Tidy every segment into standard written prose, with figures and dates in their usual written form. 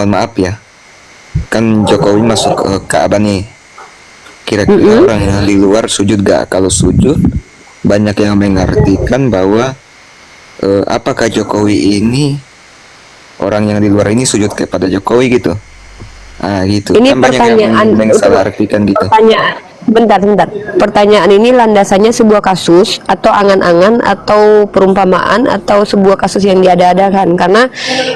mohon maaf ya, kan Jokowi masuk ke Ka'bah nih. Kira-kira orang yang di luar sujud gak? Kalau sujud, banyak yang mengartikan bahwa apakah Jokowi ini, orang yang di luar ini sujud kepada Jokowi gitu. Ah gitu. Ini Kan banyak yang pertanyaan mensalah artikan gitu. pertanyaan bentar. Pertanyaan ini landasannya sebuah kasus atau angan-angan atau perumpamaan atau sebuah kasus yang diada-adakan. Karena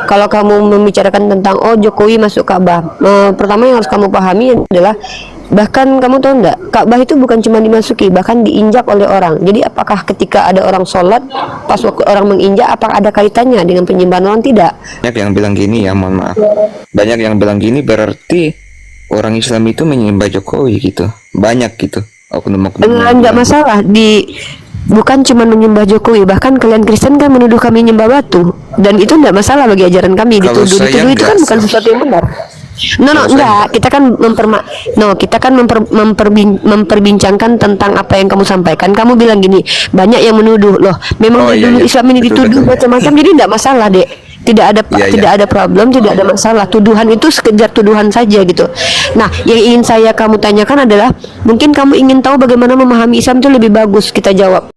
kalau kamu membicarakan tentang oh Jokowi masuk Ka'bah, pertama yang harus kamu pahami adalah bahkan kamu tahu enggak, Ka'bah itu bukan cuma dimasuki, bahkan diinjak oleh orang. Jadi apakah ketika ada orang sholat pas waktu orang menginjak, apakah ada kaitannya dengan penyembahan orang? Tidak. Banyak yang bilang gini ya, mohon maaf. Banyak yang bilang gini berarti orang Islam itu menyembah Jokowi gitu. Banyak gitu. Oknum-oknum yang Enggak bilang gitu. masalah di bukan cuma menyembah Jokowi, bahkan kalian Kristen kan menuduh kami nyembah batu, dan itu enggak masalah bagi ajaran kami. Kalau Dituduh saya dituduh itu kan enggak bukan sih. sesuatu yang benar. No, Kalau saya enggak. enggak. Kita kan memperbincangkan tentang apa yang kamu sampaikan. Kamu bilang gini, banyak yang menuduh loh. Memang Oh dari iya dulu iya. Islam ini Betul dituduh betul. macam-macam, jadi enggak masalah, Dek. Iya iya. Tidak ada problem, tidak ada masalah. Tuduhan itu sekedar tuduhan saja gitu. Nah, yang ingin kamu tanyakan adalah mungkin kamu ingin tahu bagaimana memahami Islam itu lebih bagus. Kita jawab.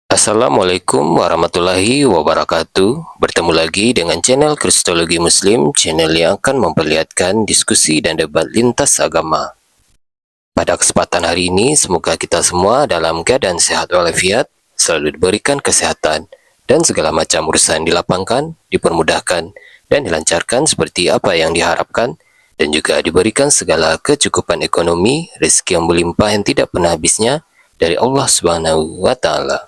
Assalamualaikum warahmatullahi wabarakatuh. Bertemu lagi dengan channel Kristologi Muslim, channel yang akan memperlihatkan diskusi dan debat lintas agama. Pada kesempatan hari ini, semoga kita semua dalam keadaan sehat walafiat, selalu diberikan kesehatan, dan segala macam urusan dilapangkan, dipermudahkan, dan dilancarkan seperti apa yang diharapkan, dan juga diberikan segala kecukupan ekonomi, rezeki yang berlimpah yang tidak pernah habisnya dari Allah Subhanahu wa Ta'ala.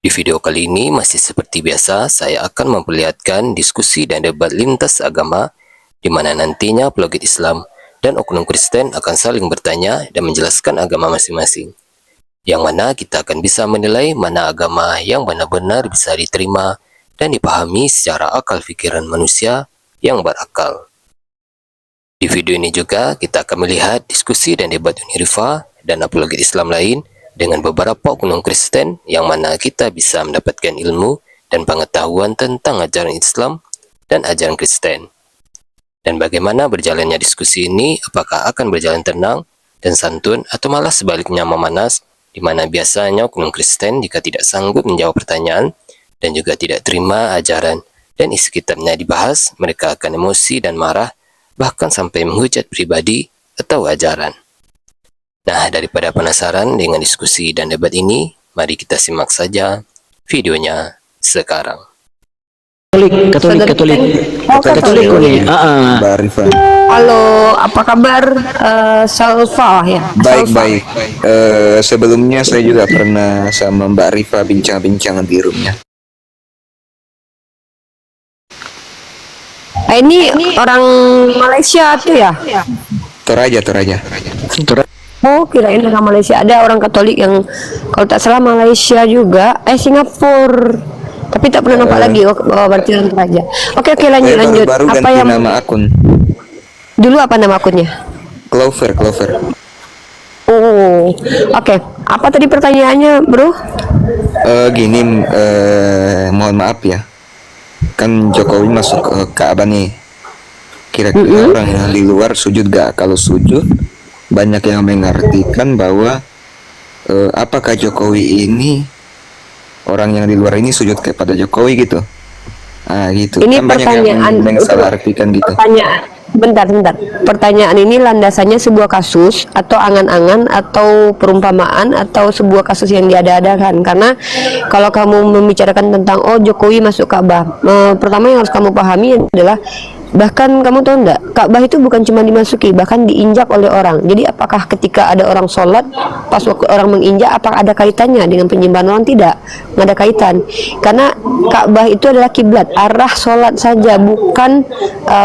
Di video kali ini masih seperti biasa, saya akan memperlihatkan diskusi dan debat lintas agama di mana nantinya apologet Islam dan oknum Kristen akan saling bertanya dan menjelaskan agama masing-masing. Yang mana kita akan bisa menilai mana agama yang benar-benar bisa diterima dan dipahami secara akal pikiran manusia yang berakal. Di video ini juga kita akan melihat diskusi dan debat Unirifa dan apologet Islam lain dengan beberapa oknum Kristen yang mana kita bisa mendapatkan ilmu dan pengetahuan tentang ajaran Islam dan ajaran Kristen. Dan bagaimana berjalannya diskusi ini, apakah akan berjalan tenang dan santun atau malah sebaliknya memanas, di mana biasanya oknum Kristen jika tidak sanggup menjawab pertanyaan dan juga tidak terima ajaran dan isi kitabnya dibahas, mereka akan emosi dan marah, bahkan sampai menghujat pribadi atau ajaran. Nah, daripada penasaran dengan diskusi dan debat ini, mari kita simak saja videonya sekarang. Katolik. Oh, Katolik Katolik. Mbak Rifa. Halo, apa kabar? Salva ya. Baik Salva. baik. Sebelumnya saya juga pernah sama Mbak Rifa bincang-bincang di roomnya. Ini orang Malaysia tuh ya? Toraja. Oh, kirain orang Malaysia. Ada orang Katolik yang kalau tak salah Malaysia juga, Singapura. Tapi tak pernah nampak lagi. Oh, berarti orang Toraja. Oke, lanjut. Baru Apa ganti yang nama akun. dulu apa nama akunnya? Clover. Oh, oke. Apa tadi pertanyaannya, bro? Gini, mohon maaf ya. Kan Jokowi masuk ke Ka'bah nih. Kira-kira orang yang di luar sujud gak? Kalau sujud, banyak yang mengartikan bahwa apakah Jokowi ini, orang yang di luar ini sujud kepada Jokowi gitu. Gitu. Ini Kan banyak yang pertanyaan salah artikan gitu. pertanyaan bentar. Pertanyaan ini landasannya sebuah kasus atau angan-angan atau perumpamaan atau sebuah kasus yang diada-adakan. Karena kalau kamu membicarakan tentang Jokowi masuk Ka'bah, pertama yang harus kamu pahami adalah bahkan kamu tahu enggak, Ka'bah itu bukan cuma dimasuki, bahkan diinjak oleh orang. Jadi apakah ketika ada orang sholat, pas waktu orang menginjak, apakah ada kaitannya dengan penyembahan orang? Tidak, nggak ada kaitan. Karena Ka'bah itu adalah kiblat, arah sholat saja, bukan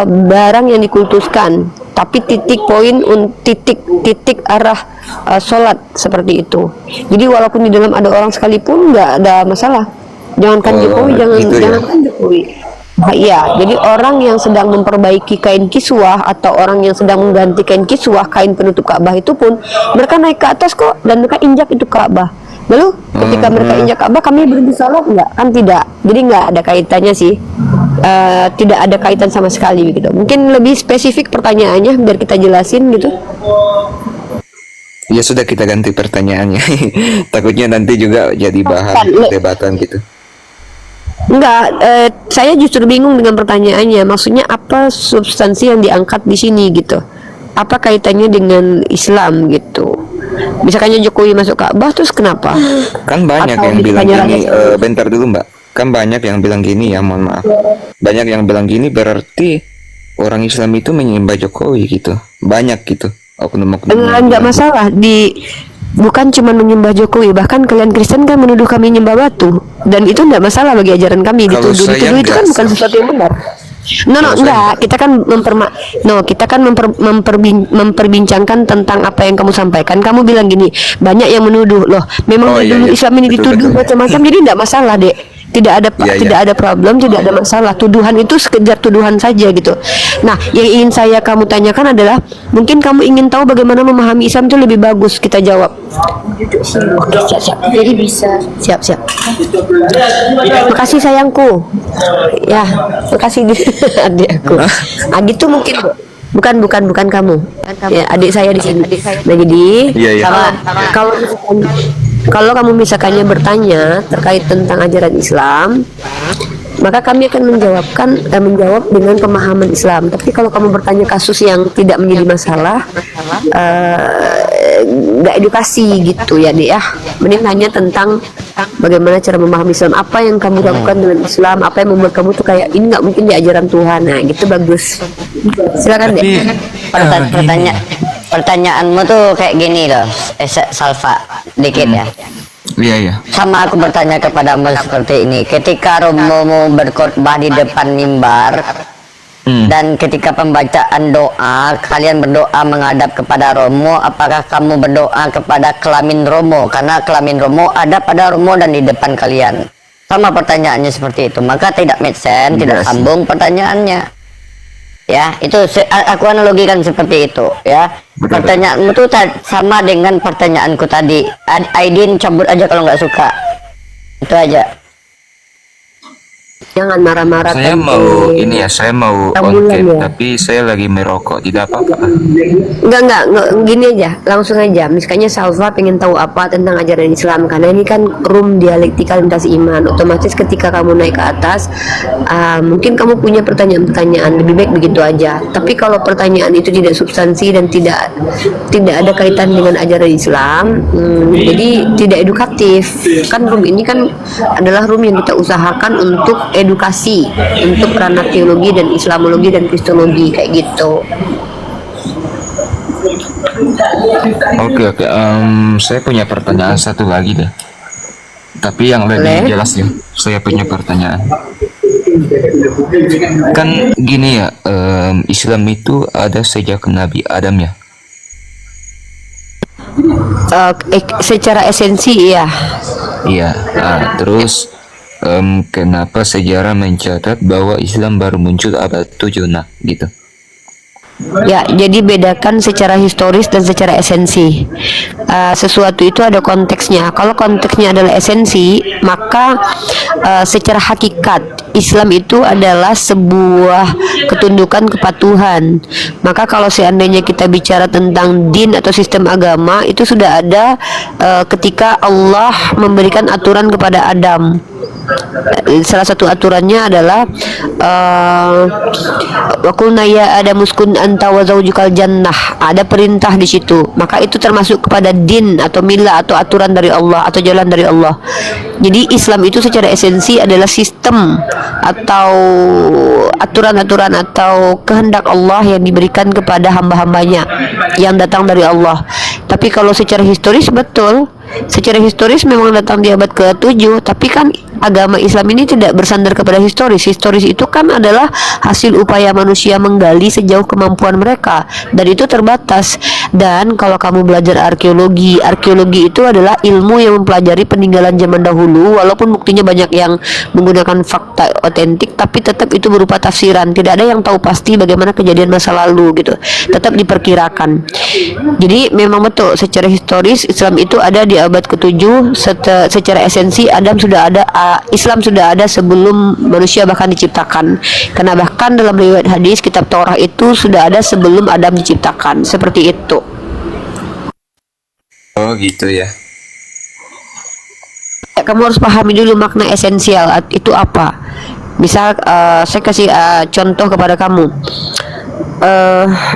barang yang dikultuskan, tapi titik poin, titik arah sholat seperti itu. Jadi walaupun di dalam ada orang sekalipun nggak ada masalah. Jangankan Jokowi, gitu ya. jangankan Jokowi. Iya, jadi orang yang sedang memperbaiki kain kiswah atau orang yang sedang mengganti kain kiswah, kain penutup Ka'bah itu pun mereka naik ke atas kok dan mereka injak itu Ka'bah. Lalu ketika mereka injak Ka'bah, kami berhenti sholat enggak? Kan tidak. Jadi enggak ada kaitannya sih. Tidak ada kaitan sama sekali gitu. Mungkin lebih spesifik pertanyaannya biar kita jelasin gitu. Ya sudah, kita ganti pertanyaannya. Takutnya nanti juga jadi bahan perdebatan gitu. Enggak, saya justru bingung dengan pertanyaannya. Maksudnya apa substansi yang diangkat di sini gitu? Apa kaitannya dengan Islam gitu? Misalkannya Jokowi masuk Ka'bah, terus kenapa? Kan banyak Atau yang bilang ditanya gini, lagi. bentar dulu Mbak. Kan banyak yang bilang gini ya, mohon maaf. Banyak yang bilang gini berarti orang Islam itu menyembah Jokowi gitu. Banyak gitu. Oknum-oknum. Enggak masalah bukan cuma menyembah Jokowi, bahkan kalian Kristen kan menuduh kami menyembah batu, dan itu enggak masalah bagi ajaran kami. Kalau saya Dituduh itu kan enggak, bukan sesuatu yang benar. Kalau saya Enggak. Kita kan memperbincangkan tentang apa yang kamu sampaikan. Kamu bilang gini, banyak yang menuduh loh. Memang iya, dulu iya. Islam ini Betul, dituduh betul. macam-macam, jadi enggak masalah, Dek. Tidak ada Iya, tidak iya. ada problem, tidak ada masalah. Tuduhan itu sekedar tuduhan saja gitu. Nah, yang ingin saya kamu tanyakan adalah, mungkin kamu ingin tahu bagaimana memahami Islam itu lebih bagus. Kita jawab. Oke, siap. Jadi bisa. Siap. Makasih sayangku. Ya, makasih adik aku. Gitu mungkin, Bu. Bukan kamu. Ya, adik saya di sini. Nah, jadi Iya, iya. kalau kamu misalkannya bertanya terkait tentang ajaran Islam, maka kami akan menjawab dengan pemahaman Islam. Tapi kalau kamu bertanya kasus yang tidak menjadi masalah, nggak edukasi gitu ya, Dek ya. Mending tanya tentang bagaimana cara memahami Islam, apa yang kamu lakukan dengan Islam, apa yang membuat kamu tuh kayak ini nggak mungkin di ajaran Tuhan. Nah, gitu bagus. Silakan, Dek. Pertanyaanmu tuh kayak gini loh, Salva, dikit ya. Iya, iya. Sama aku bertanya kepadamu seperti ini. Ketika Romomu berkhotbah di depan mimbar, dan ketika pembacaan doa, kalian berdoa menghadap kepada Romo, apakah kamu berdoa kepada kelamin Romo? Karena kelamin Romo ada pada Romo dan di depan kalian. Sama pertanyaannya seperti itu. Maka tidak make sense, tidak sambung pertanyaannya. Ya, itu aku analogikan seperti itu ya. Pertanyaanmu tuh sama dengan pertanyaanku tadi. Aidin cabut aja kalau nggak suka. Itu aja. Jangan marah-marah. Saya Tante. mau Tambulan on-cam, ya? tapi saya lagi merokok, tidak apa-apa. Enggak, gini aja, langsung aja. Misalnya Salva pengen tahu apa tentang ajaran Islam, karena ini kan room dialektika lintas iman. Otomatis ketika kamu naik ke atas, mungkin kamu punya pertanyaan-pertanyaan, lebih baik begitu aja. Tapi kalau pertanyaan itu tidak substansi dan tidak ada kaitan dengan ajaran Islam, jadi tidak edukatif. Kan room ini kan adalah room yang kita usahakan untuk edukasi, untuk ranah teologi dan Islamologi dan Kristologi kayak gitu. Oke. Saya punya pertanyaan satu lagi deh. Tapi yang lebih Boleh. jelas ya. Saya punya pertanyaan. Kan gini ya, Islam itu ada sejak Nabi Adam ya. Secara esensi ya. Iya. Terus kenapa sejarah mencatat bahwa Islam baru muncul abad 7 gitu. Ya, jadi bedakan secara historis dan secara esensi. Sesuatu itu ada konteksnya. Kalau konteksnya adalah esensi, maka secara hakikat Islam itu adalah sebuah ketundukan kepatuhan. Maka kalau seandainya kita bicara tentang din atau sistem agama, itu sudah ada ketika Allah memberikan aturan kepada Adam. salah satu aturannya adalah wa qulna ya Adam uskun anta wa zaujukal jannah. Ada perintah di situ. Maka itu termasuk kepada din atau milah atau aturan dari Allah atau jalan dari Allah. Jadi Islam itu secara esensi adalah sistem atau aturan-aturan atau kehendak Allah yang diberikan kepada hamba-hambanya yang datang dari Allah. Tapi kalau secara historis betul, secara historis memang datang di abad ke-7, tapi kan agama Islam ini tidak bersandar kepada historis. Historis itu kan adalah hasil upaya manusia menggali sejauh kemampuan mereka, dan itu terbatas. Dan kalau kamu belajar arkeologi, arkeologi itu adalah ilmu yang mempelajari peninggalan zaman dahulu, walaupun buktinya banyak yang menggunakan fakta otentik, tapi tetap itu berupa tafsiran. Tidak ada yang tahu pasti bagaimana kejadian masa lalu gitu. Tetap diperkirakan. Jadi memang betul secara historis Islam itu ada di abad ke-7. Secara esensi Islam sudah ada sebelum manusia bahkan diciptakan. Karena bahkan dalam riwayat hadis kitab Taurat itu sudah ada sebelum Adam diciptakan. Seperti itu. Oh gitu ya. Kamu harus pahami dulu makna esensial itu apa. Misal saya kasih contoh kepada kamu.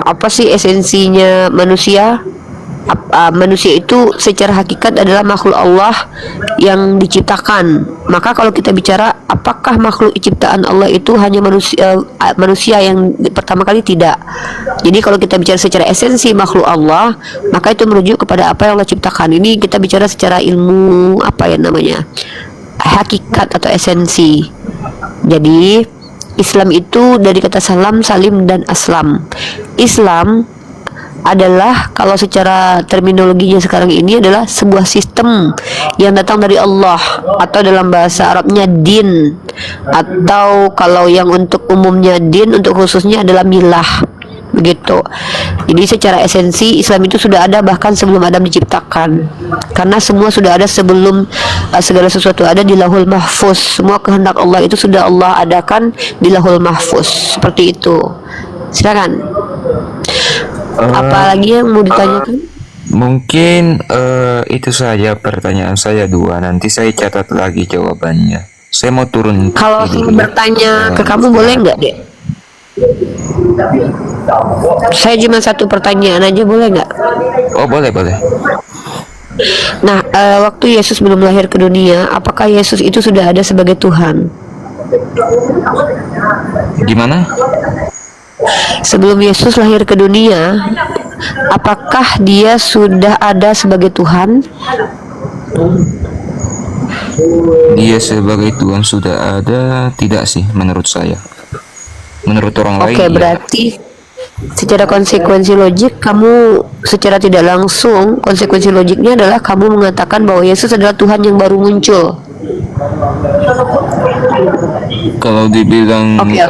Apa sih esensinya manusia? Manusia itu secara hakikat adalah makhluk Allah yang diciptakan. Maka kalau kita bicara apakah makhluk ciptaan Allah itu hanya manusia yang pertama kali, tidak. Jadi kalau kita bicara secara esensi makhluk Allah, maka itu merujuk kepada apa yang Allah ciptakan. Ini kita bicara secara ilmu hakikat atau esensi. Jadi Islam itu dari kata salam, salim, dan aslam. Islam adalah, kalau secara terminologinya sekarang ini, adalah sebuah sistem yang datang dari Allah, atau dalam bahasa Arabnya din, atau kalau yang untuk umumnya din, untuk khususnya adalah milah, begitu. Jadi secara esensi Islam itu sudah ada bahkan sebelum Adam diciptakan, karena semua sudah ada sebelum segala sesuatu ada di Lauhul Mahfuz. Semua kehendak Allah itu sudah Allah adakan di Lauhul Mahfuz. Seperti itu. Silakan. Apalagi yang mau ditanyakan? Mungkin itu saja pertanyaan saya dua. Nanti saya catat lagi jawabannya. Saya mau turun. Kalau saya bertanya ke kamu boleh nggak, Dek? Saya cuma satu pertanyaan aja, boleh nggak? Oh boleh boleh. Nah, waktu Yesus belum lahir ke dunia, apakah Yesus itu sudah ada sebagai Tuhan? Gimana? Sebelum Yesus lahir ke dunia, apakah dia sudah ada sebagai Tuhan? Dia sebagai Tuhan sudah ada, tidak sih menurut saya. Menurut orang lain. Oke, berarti secara konsekuensi logik, kamu secara tidak langsung, konsekuensi logiknya adalah kamu mengatakan bahwa Yesus adalah Tuhan yang baru muncul. Kalau dibilang Oke.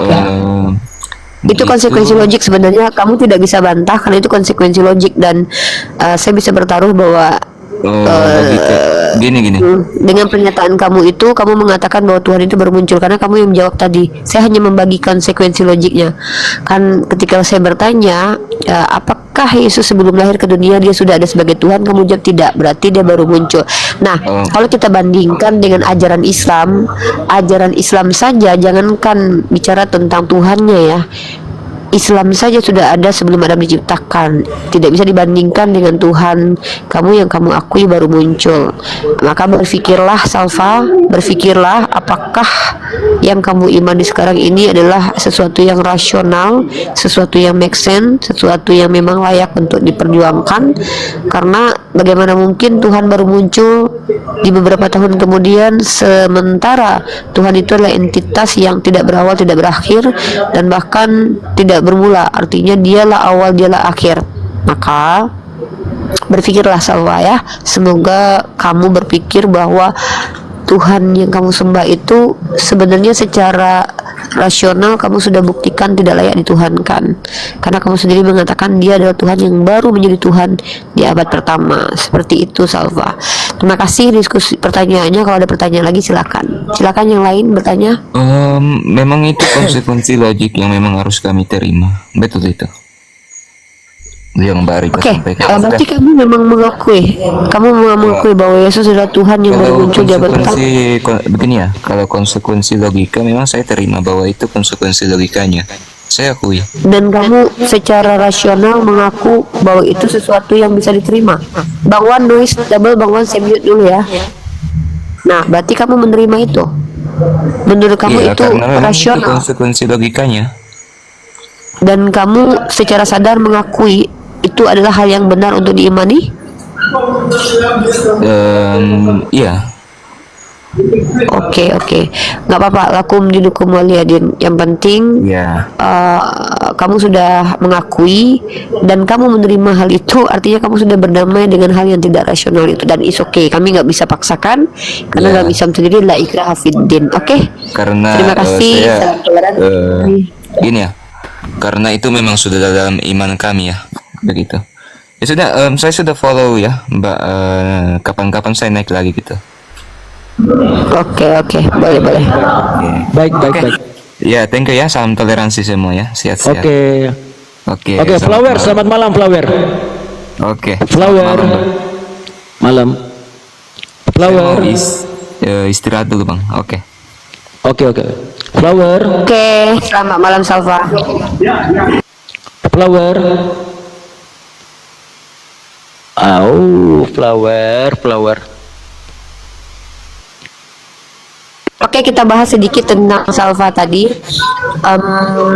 Itu konsekuensi logik, sebenarnya kamu tidak bisa bantah karena itu konsekuensi logik, dan saya bisa bertaruh bahwa gini dengan pernyataan kamu itu, kamu mengatakan bahwa Tuhan itu baru muncul karena kamu yang menjawab tadi. Saya hanya membagi konsekuensi logiknya. Kan ketika saya bertanya, apakah Yesus sebelum lahir ke dunia dia sudah ada sebagai Tuhan, kamu jawab tidak, berarti dia baru muncul. Nah, kalau kita bandingkan dengan ajaran Islam saja, jangankan bicara tentang Tuhannya ya, Islam saja sudah ada sebelum Adam diciptakan. Tidak bisa dibandingkan dengan Tuhan kamu yang kamu akui baru muncul. Maka berpikirlah Salva, berpikirlah apakah yang kamu imani sekarang ini adalah sesuatu yang rasional, sesuatu yang make sense, sesuatu yang memang layak untuk diperjuangkan. Karena bagaimana mungkin Tuhan baru muncul di beberapa tahun kemudian, sementara Tuhan itu adalah entitas yang tidak berawal, tidak berakhir, dan bahkan tidak bermula. Artinya dialah awal, dialah akhir. Maka berpikirlah Salwa ya. Semoga kamu berpikir bahwa Tuhan yang kamu sembah itu sebenarnya secara rasional kamu sudah buktikan tidak layak dituhankan, karena kamu sendiri mengatakan dia adalah Tuhan yang baru menjadi Tuhan di abad pertama. Seperti itu Salva. Terima kasih diskusi pertanyaannya. Kalau ada pertanyaan lagi silakan yang lain bertanya. Memang itu konsekuensi logik yang memang harus kami terima. Betul itu. yang baru Oke, sampaikan. berarti kamu mengakui bahwa Yesus adalah Tuhan yang baru Kalau muncul di abad pertama. begini ya, kalau konsekuensi logika memang saya terima bahwa itu konsekuensi logikanya. Saya akui. Dan kamu secara rasional mengaku bahwa itu sesuatu yang bisa diterima. Bang Wan noise double, Bang Wan saya mute dulu ya. Nah, berarti kamu menerima itu. Menurut kamu Iya, itu karena memang itu rasional. konsekuensi logikanya. Dan kamu secara sadar mengakui itu adalah hal yang benar untuk diimani. Iya. Oke, nggak apa-apa. Lakum dinukum waliyadin. Yang penting Iya. kamu sudah mengakui dan kamu menerima hal itu, artinya kamu sudah berdamai dengan hal yang tidak rasional itu, dan is okay. Kami nggak bisa paksakan karena Ya. nggak bisa sendiri, la ikraha fiddin. Oke. Karena Terima kasih. saya Salam toleransi. gini ya. Karena itu memang sudah dalam iman kami ya. Begitu. Ya sudah, saya sudah follow ya, Mbak. Kapan-kapan saya naik lagi gitu. Oke, boleh. Baik. Ya, thank you ya. Salam toleransi semua ya. Sehat-sehat. Oke. Oke. Oke, selamat Flower, malam. selamat malam Flower. Oke. Flower. selamat malam, Bang. Malam. Saya Flower. mau istirahat dulu, Bang. Oke. Oke. Flower. Oke, selamat malam Salva. Flower. Flower. Oke, kita bahas sedikit tentang Salva tadi.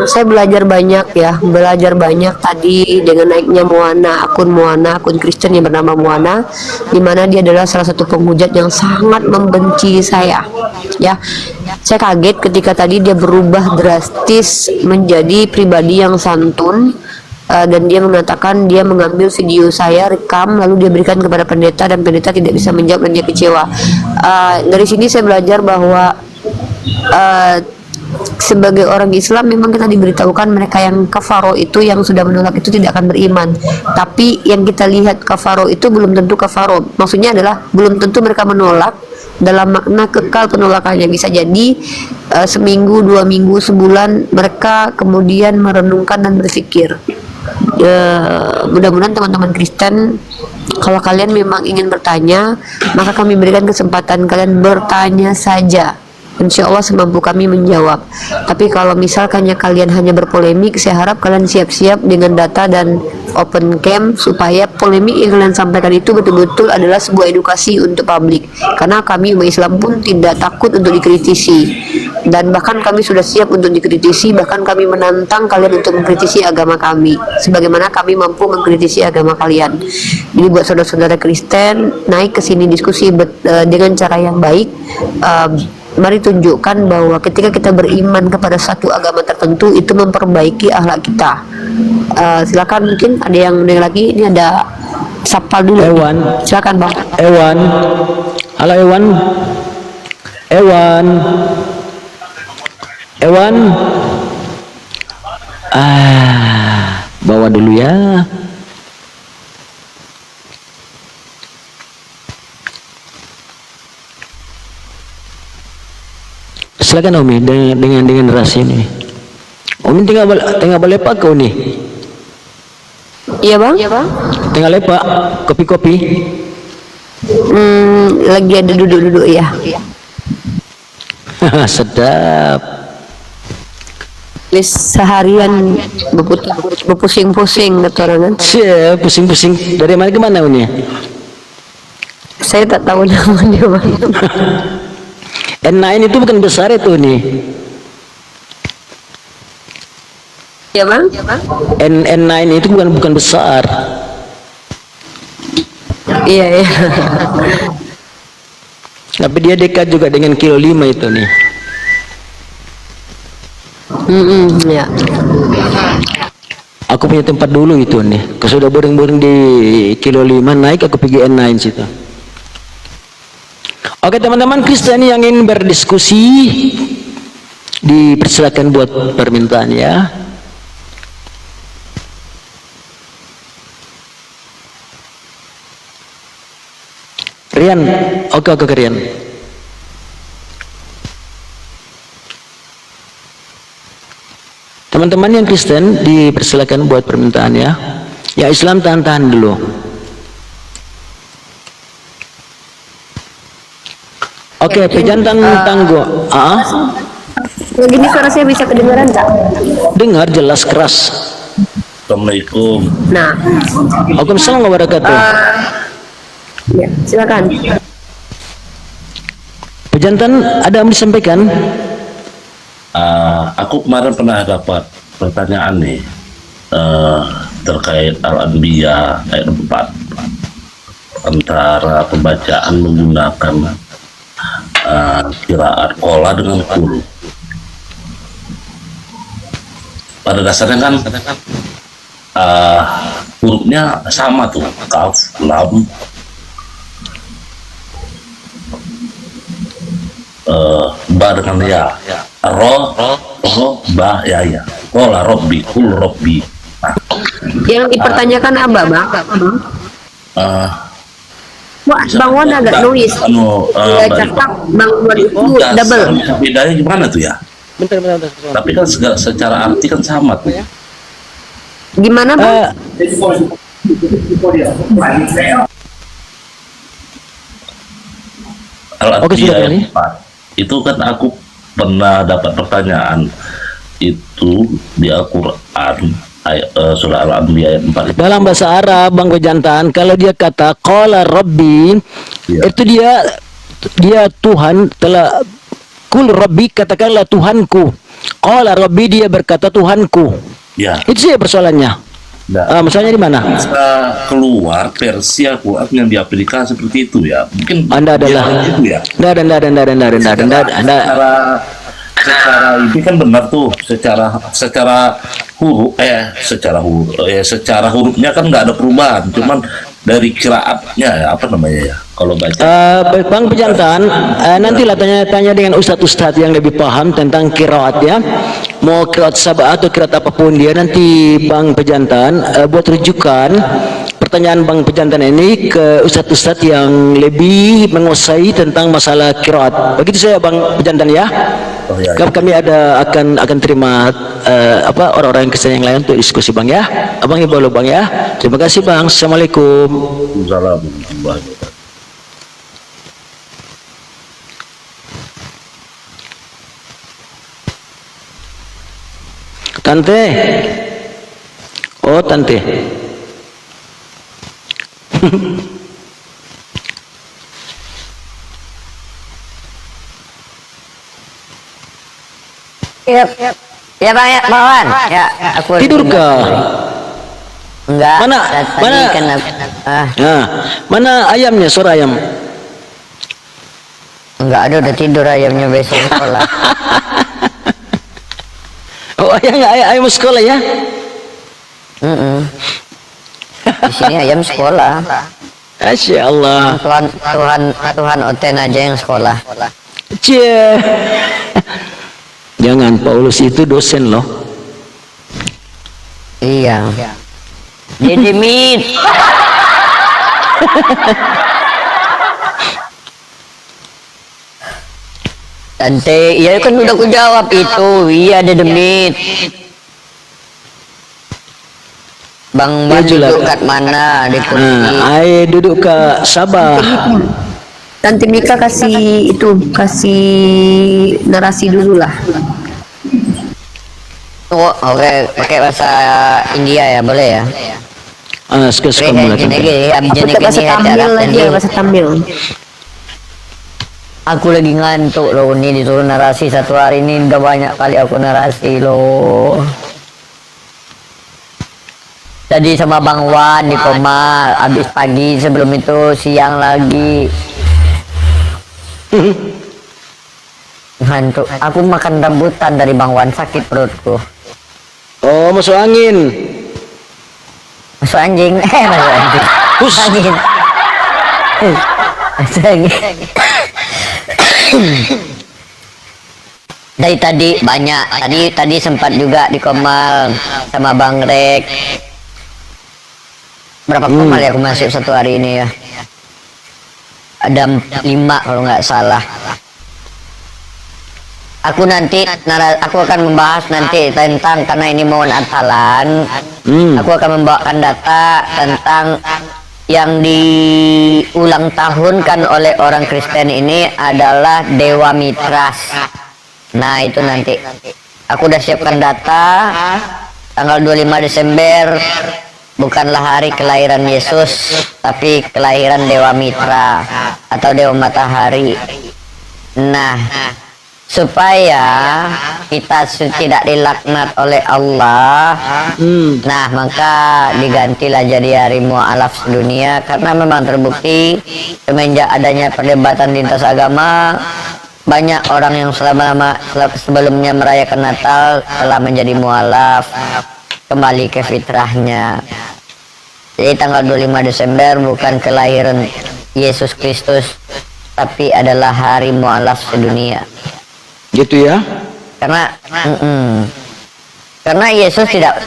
Saya belajar banyak tadi dengan naiknya akun Kristen yang bernama Moana, di mana dia adalah salah satu penghujat yang sangat membenci saya. Ya, saya kaget ketika tadi dia berubah drastis menjadi pribadi yang santun. Dan dia mengatakan dia mengambil video saya rekam lalu dia berikan kepada pendeta dan pendeta tidak bisa menjawab dan dia kecewa. Dari sini saya belajar bahwa sebagai orang Islam memang kita diberitahukan mereka yang kafaro itu, yang sudah menolak itu tidak akan beriman. Tapi yang kita lihat kafaro itu belum tentu kafaro. Maksudnya adalah belum tentu mereka menolak dalam makna kekal penolakannya. Bisa jadi seminggu, 2 minggu, sebulan mereka kemudian merenungkan dan berpikir. Mudah-mudahan teman-teman Kristen, kalau kalian memang ingin bertanya, maka kami berikan kesempatan kalian bertanya saja. Insya Allah semampu kami menjawab. Tapi kalau misalkannya kalian hanya berpolemik, saya harap kalian siap-siap dengan data dan open cam supaya polemik yang kalian sampaikan itu betul-betul adalah sebuah edukasi untuk publik. Karena kami umat Islam pun tidak takut untuk dikritisi, dan bahkan kami sudah siap untuk dikritisi. Bahkan kami menantang kalian untuk mengkritisi agama kami, sebagaimana kami mampu mengkritisi agama kalian. Jadi buat saudara-saudara Kristen, naik ke sini diskusi dengan cara yang baik. Mari tunjukkan bahwa ketika kita beriman kepada satu agama tertentu itu memperbaiki akhlak kita. Silakan, mungkin ada yang lagi. Ini ada Sapal dulu. Ewan. Silakan Bang. Ewan. Halo Ewan. Bawa dulu ya. Silakan Umi dengan rahasia ini. Umi tengah lepak kau nih. Iya Bang. Tengah lepak kopi-kopi. Lagi ada duduk-duduk ya. Sedap. Seharian berpusing-pusing keturunan. Siap, pusing-pusing dari mana ke mana Umi? Saya tak tahu namanya Bang. N9 itu bukan besar itu nih. Ya Bang. N9 itu bukan besar. Iya. Tapi dia dekat juga dengan kilo 5 itu nih. Ya. Aku punya tempat dulu itu nih. Kalau sudah boring-boring di kilo 5 naik aku pergi N9 situ. Oke teman-teman Kristen yang ingin berdiskusi, dipersilakan buat permintaan ya. Rian, oke Rian. Teman-teman yang Kristen dipersilakan buat permintaan ya. Ya Islam tahan-tahan dulu. Oke, pejantan tangguh. Gini suara saya bisa kedengaran tak? Dengar jelas keras. Assalamualaikum. Nah, Waalaikumsalam wabarakatuh. ya silakan. Pejantan ada yang disampaikan? Aku kemarin pernah dapat pertanyaan nih terkait Al-Anbiya ayat 4 antara pembacaan menggunakan qiraat qola dengan kul. Pada dasarnya kan hurufnya sama tuh, kaf, lam, ba dengan ya, ro, ba, ya, qola robbi, kul robbi. Yang dipertanyakan apa, Bang? Wah, Bang Wan agak noise. Ya, cakap Bang Wan itu double. Bedanya gimana tuh ya? Bentar. Tapi kan secara arti kan sama tuh. Gimana, Bang? Oke, sudah Al-Anbiya kali. itu kan aku pernah dapat pertanyaan itu di Al-Quran surah Al-Anbiya ayat 4. Dalam bahasa Arab, Bang Pejantan, kalau dia kata qala rabbi, Iya. itu dia Tuhan telah kul rabbi, katakanlah Tuhanku. Qala rabbi, dia berkata Tuhanku. Ya, Itu saja persoalannya. nah, Masalahnya di mana? bisa keluar versi Al-Quran yang diaplikasikan seperti itu ya. Mungkin Anda adalah itu ya. Secara ini kan benar tuh, secara hurufnya kan nggak ada perubahan, cuman dari kiraatnya ya, apa namanya ya, kalau baca Baik, Bang Pejantan, nantilah tanya-tanya dengan ustadz-ustadz yang lebih paham tentang kiraat ya. Mau kiraat sabah atau kiraat apapun dia, nanti Bang Pejantan buat rujukan pertanyaan Bang Pejantan ini ke ustadz-ustadz yang lebih menguasai tentang masalah kiraat. Begitu saya Bang Pejantan ya. oh ya, Kami akan terima orang-orang yang kesana yang lain untuk diskusi Bang ya. Abang ibu lo Bang ya. Terima kasih Bang. Assalamualaikum. Assalamualaikum warahmatullahi wabarakatuh. Tante. Oh, tante. Ya Bang, ya Bang Wan. Ya, aku Tidur kah? Enggak. Mana? Tadi Mana? kan Nah, mana ayamnya? Suara ayam. enggak ada, udah tidur ayamnya besok sekolah. Oh, ayam sekolah ya? Di sini ayam sekolah. Masya Allah. Tuhan Oten aja yang sekolah. Cie. Jangan, Paulus itu dosen loh. Iya. Jadi mit. Tante, iya kan udah aku jawab itu. Iya ada demit. Bang Wan Majulah, duduk Kak. kat mana di kursi? Nah, ay duduk ke Sabah. Tante Mika kasih narasi dulu lah. Oh, oke, pakai bahasa India ya, boleh ya? Suka-suka mulai. Pakai bahasa Tamil aja, bahasa Tamil. Aku lagi ngantuk loh, ini disuruh narasi satu hari ini udah banyak kali aku narasi loh. Tadi sama Bang Wan di koma, habis pagi, sebelum itu siang lagi. Ngantuk. Aku makan rambutan dari Bang Wan, sakit perutku. Oh, masuk angin. Masuk anjing, masuk anjing. Hus. Angin. Masuk angin. Dari tadi banyak, tadi sempat juga di Komal sama Bang Rek. Berapa Komal ya aku masuk satu hari ini ya? Ada 5 kalau nggak salah. aku akan membahas nanti tentang, karena ini mau Natalan, aku akan membawakan data tentang yang diulang tahunkan oleh orang Kristen ini adalah Dewa Mitras. Nah, itu nanti aku udah siapkan data. Tanggal 25 Desember bukanlah hari kelahiran Yesus, tapi kelahiran Dewa Mitra atau Dewa Matahari. Nah, supaya kita tidak dilaknat oleh Allah, nah maka digantilah jadi hari mualaf sedunia, karena memang terbukti semenjak adanya perdebatan lintas agama, banyak orang yang sebelumnya merayakan Natal telah menjadi mualaf, kembali ke fitrahnya. Jadi tanggal 25 Desember bukan kelahiran Yesus Kristus, tapi adalah hari mualaf sedunia. Gitu ya? Karena Yesus tidak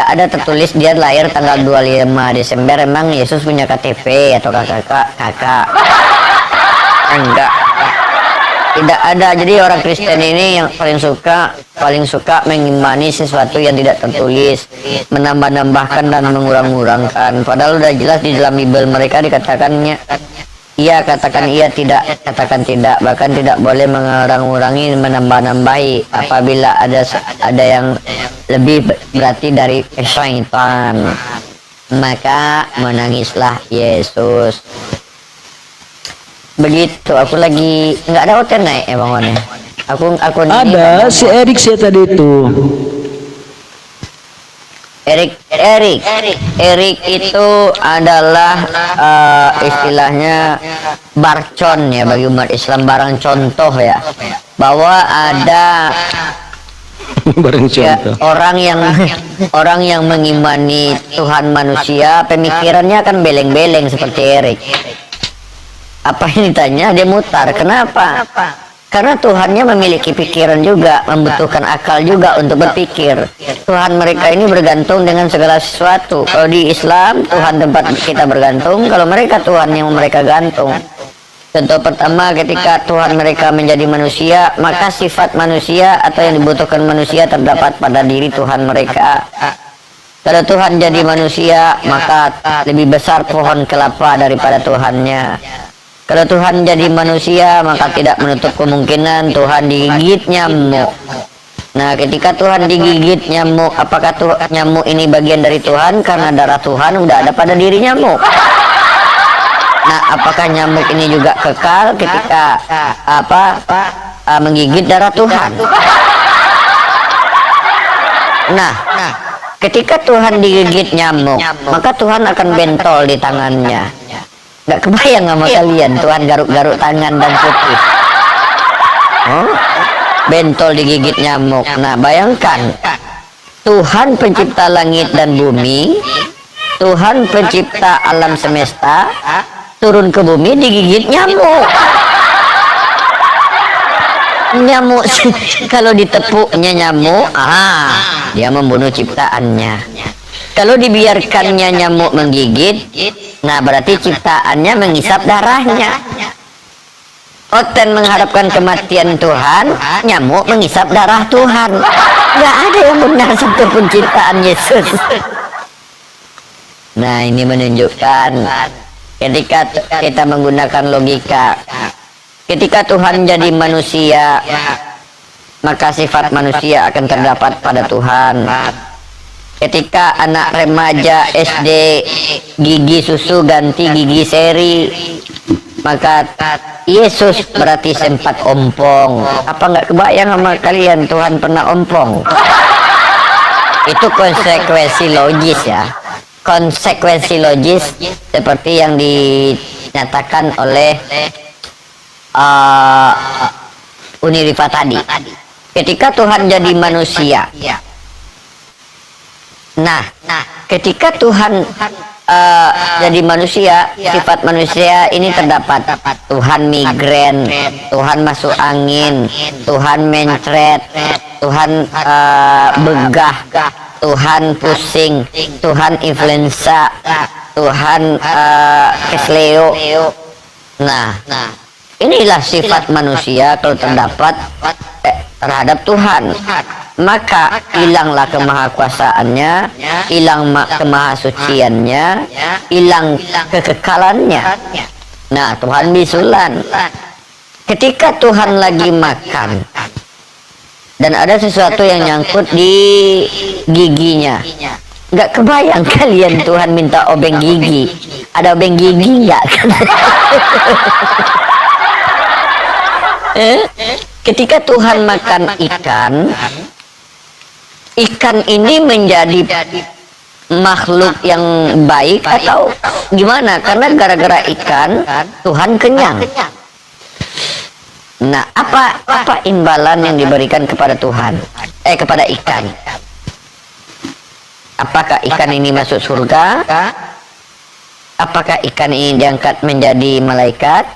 ada tertulis dia lahir tanggal 25 Desember. Emang Yesus punya KTP atau kakak? Enggak. Tidak ada. Jadi orang Kristen ini yang paling suka mengimani sesuatu yang tidak tertulis, menambah-nambahkan dan mengurang-urangkan. Padahal udah jelas di dalam Bible mereka dikatakannya iya, katakan iya, tidak katakan tidak. Bahkan tidak boleh mengurang-urangi, menambah-nambahi. Apabila ada yang lebih berarti dari syaitan, maka menangislah Yesus. Begitu. Aku lagi nggak ada hotel naik ya Bang Wan. Aku Ada si Erik sih tadi itu. Erik itu adalah istilahnya barcon ya bagi umat Islam, barang contoh ya, bahwa ada Bareng ya, contoh. orang yang mengimani Tuhan manusia, pemikirannya akan beleng-beleng seperti Erik. Apa yang ditanya dia mutar. Kenapa? Karena Tuhannya memiliki pikiran juga, membutuhkan akal juga untuk berpikir. Tuhan mereka ini bergantung dengan segala sesuatu. Kalau di Islam, Tuhan tempat kita bergantung. Kalau mereka, Tuhan yang mereka gantung. Contoh pertama, ketika Tuhan mereka menjadi manusia, maka sifat manusia atau yang dibutuhkan manusia terdapat pada diri Tuhan mereka. Kalau Tuhan jadi manusia, maka lebih besar pohon kelapa daripada Tuhannya. Kalau Tuhan jadi manusia, maka tidak menutup kemungkinan Tuhan digigit nyamuk. Nah, ketika Tuhan digigit nyamuk, apakah nyamuk ini bagian dari Tuhan? Karena darah Tuhan udah ada pada diri nyamuk. Nah, apakah nyamuk ini juga kekal ketika menggigit darah Tuhan? Nah, ketika Tuhan digigit nyamuk, maka Tuhan akan bentol di tangannya. Gak kebayang sama kalian Tuhan garuk-garuk tangan dan putih. Bentol digigit nyamuk. Nah, bayangkan Tuhan pencipta langit dan bumi, Tuhan pencipta alam semesta, turun ke bumi digigit nyamuk. Nyamuk kalau ditepuknya nyamuk, dia membunuh ciptaannya. Kalau dibiarkannya nyamuk menggigit, nah berarti ciptaannya mengisap darahnya. Oten mengharapkan kematian Tuhan, nyamuk mengisap darah Tuhan. Gak ada yang benar satupun ciptaan Yesus. Nah, ini menunjukkan ketika kita menggunakan logika, ketika Tuhan jadi manusia, maka sifat manusia akan terdapat pada Tuhan. Ketika anak remaja SD gigi susu ganti gigi seri, maka Yesus berarti sempat ompong. Apa nggak kebayang sama kalian Tuhan pernah ompong? Itu konsekuensi logis ya. Konsekuensi logis seperti yang dinyatakan oleh Unirifa tadi. Ketika Tuhan jadi manusia, nah ketika Tuhan jadi manusia, sifat manusia ini terdapat. Tuhan migrain, Tuhan masuk angin, Tuhan mencret, Tuhan begah, Tuhan pusing, Tuhan influenza, Tuhan kesleo. Nah, inilah sifat manusia kalau terdapat terhadap Tuhan, maka hilanglah kemahakuasaannya, hilang kemahasuciannya, hilang kekekalannya. Nah, Tuhan bisulan. Ketika Tuhan lagi makan dan ada sesuatu yang nyangkut di giginya, nggak kebayang kalian Tuhan minta obeng gigi. Ada obeng gigi nggak? Ketika Tuhan makan ikan, ikan ini menjadi makhluk yang baik atau gimana? Karena gara-gara ikan Tuhan kenyang. Nah, apa imbalan yang diberikan kepada Tuhan? Kepada ikan. Apakah ikan ini masuk surga? Apakah ikan ini diangkat menjadi malaikat?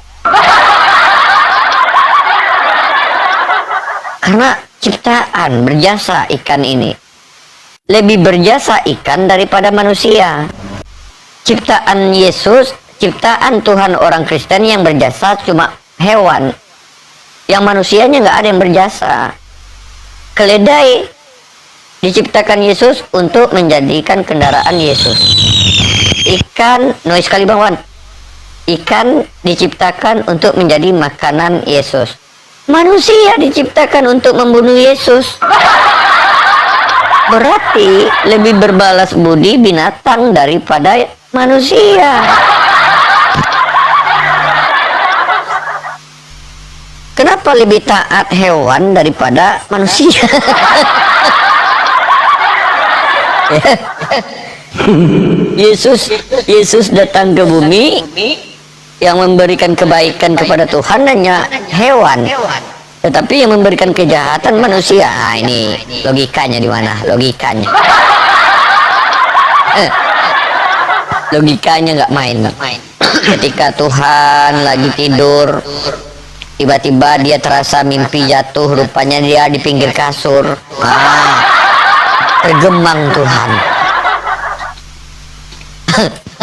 Karena ciptaan berjasa ikan ini. Lebih berjasa ikan daripada manusia. Ciptaan Yesus, ciptaan Tuhan orang Kristen yang berjasa cuma hewan. Yang manusianya nggak ada yang berjasa. Keledai diciptakan Yesus untuk menjadikan kendaraan Yesus. Ikan, noise sekali bang, ikan diciptakan untuk menjadi makanan Yesus. Manusia diciptakan untuk membunuh Yesus. Berarti lebih berbalas budi binatang daripada manusia. Kenapa lebih taat hewan daripada manusia? Yesus datang ke bumi yang memberikan kebaikan kepada Tuhan hanya hewan, tetapi yang memberikan kejahatan manusia. Nah, ini logikanya di mana? Logikanya nggak main. Ketika Tuhan lagi tidur, tiba-tiba dia terasa mimpi jatuh, rupanya dia di pinggir kasur. Tergemang Tuhan.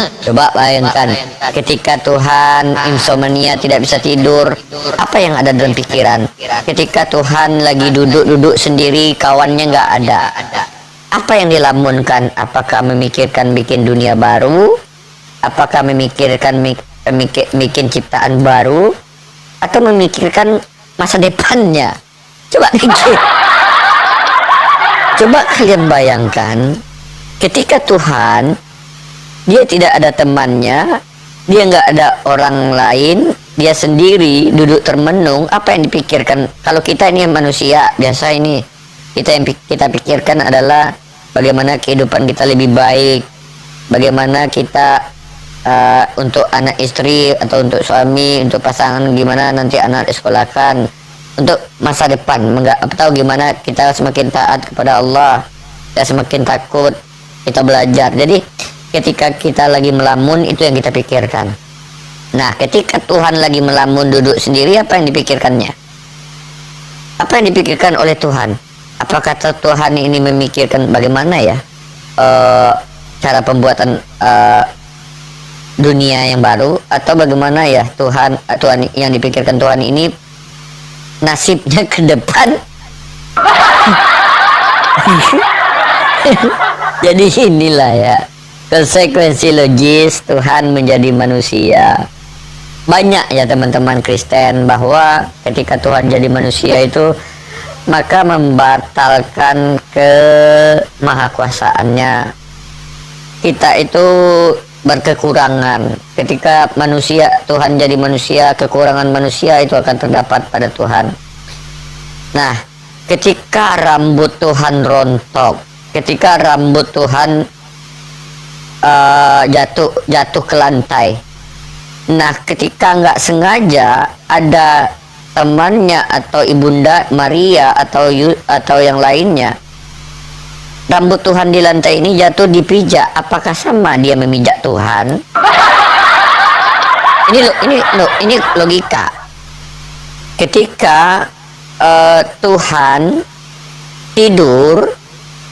Coba bayangkan, ketika Tuhan insomnia, tidak bisa tidur, apa yang ada dalam pikiran? Ketika Tuhan lagi duduk-duduk sendiri, kawannya nggak ada, apa yang dilamunkan? Apakah memikirkan bikin dunia baru? Apakah memikirkan bikin ciptaan baru? Atau memikirkan masa depannya? Coba pikir. Coba kalian bayangkan, ketika Tuhan, dia tidak ada temannya, dia nggak ada orang lain, dia sendiri duduk termenung. Apa yang dipikirkan? Kalau kita ini manusia biasa, ini kita pikirkan adalah bagaimana kehidupan kita lebih baik, bagaimana kita untuk anak istri atau untuk suami, untuk pasangan, gimana nanti anak disekolahkan, untuk masa depan. Tahu gimana kita semakin taat kepada Allah, kita semakin takut, kita belajar. Jadi ketika kita lagi melamun, itu yang kita pikirkan. Nah, ketika Tuhan lagi melamun duduk sendiri, apa yang dipikirkannya? Apa yang dipikirkan oleh Tuhan? Apakah Tuhan ini memikirkan bagaimana ya cara pembuatan dunia yang baru, atau bagaimana ya Tuhan yang dipikirkan Tuhan ini nasibnya ke depan? Jadi inilah ya konsekuensi logis Tuhan menjadi manusia. Banyak ya teman-teman Kristen bahwa ketika Tuhan jadi manusia itu maka membatalkan kemahakuasaannya. Kita itu berkekurangan. Ketika Tuhan jadi manusia, kekurangan manusia itu akan terdapat pada Tuhan. Nah, ketika rambut Tuhan rontok, ketika rambut Tuhan jatuh ke lantai, nah ketika nggak sengaja ada temannya atau ibunda Maria atau yang lainnya, rambut Tuhan di lantai ini jatuh dipijak, apakah sama dia memijak Tuhan? Ini logika. Ketika Tuhan tidur,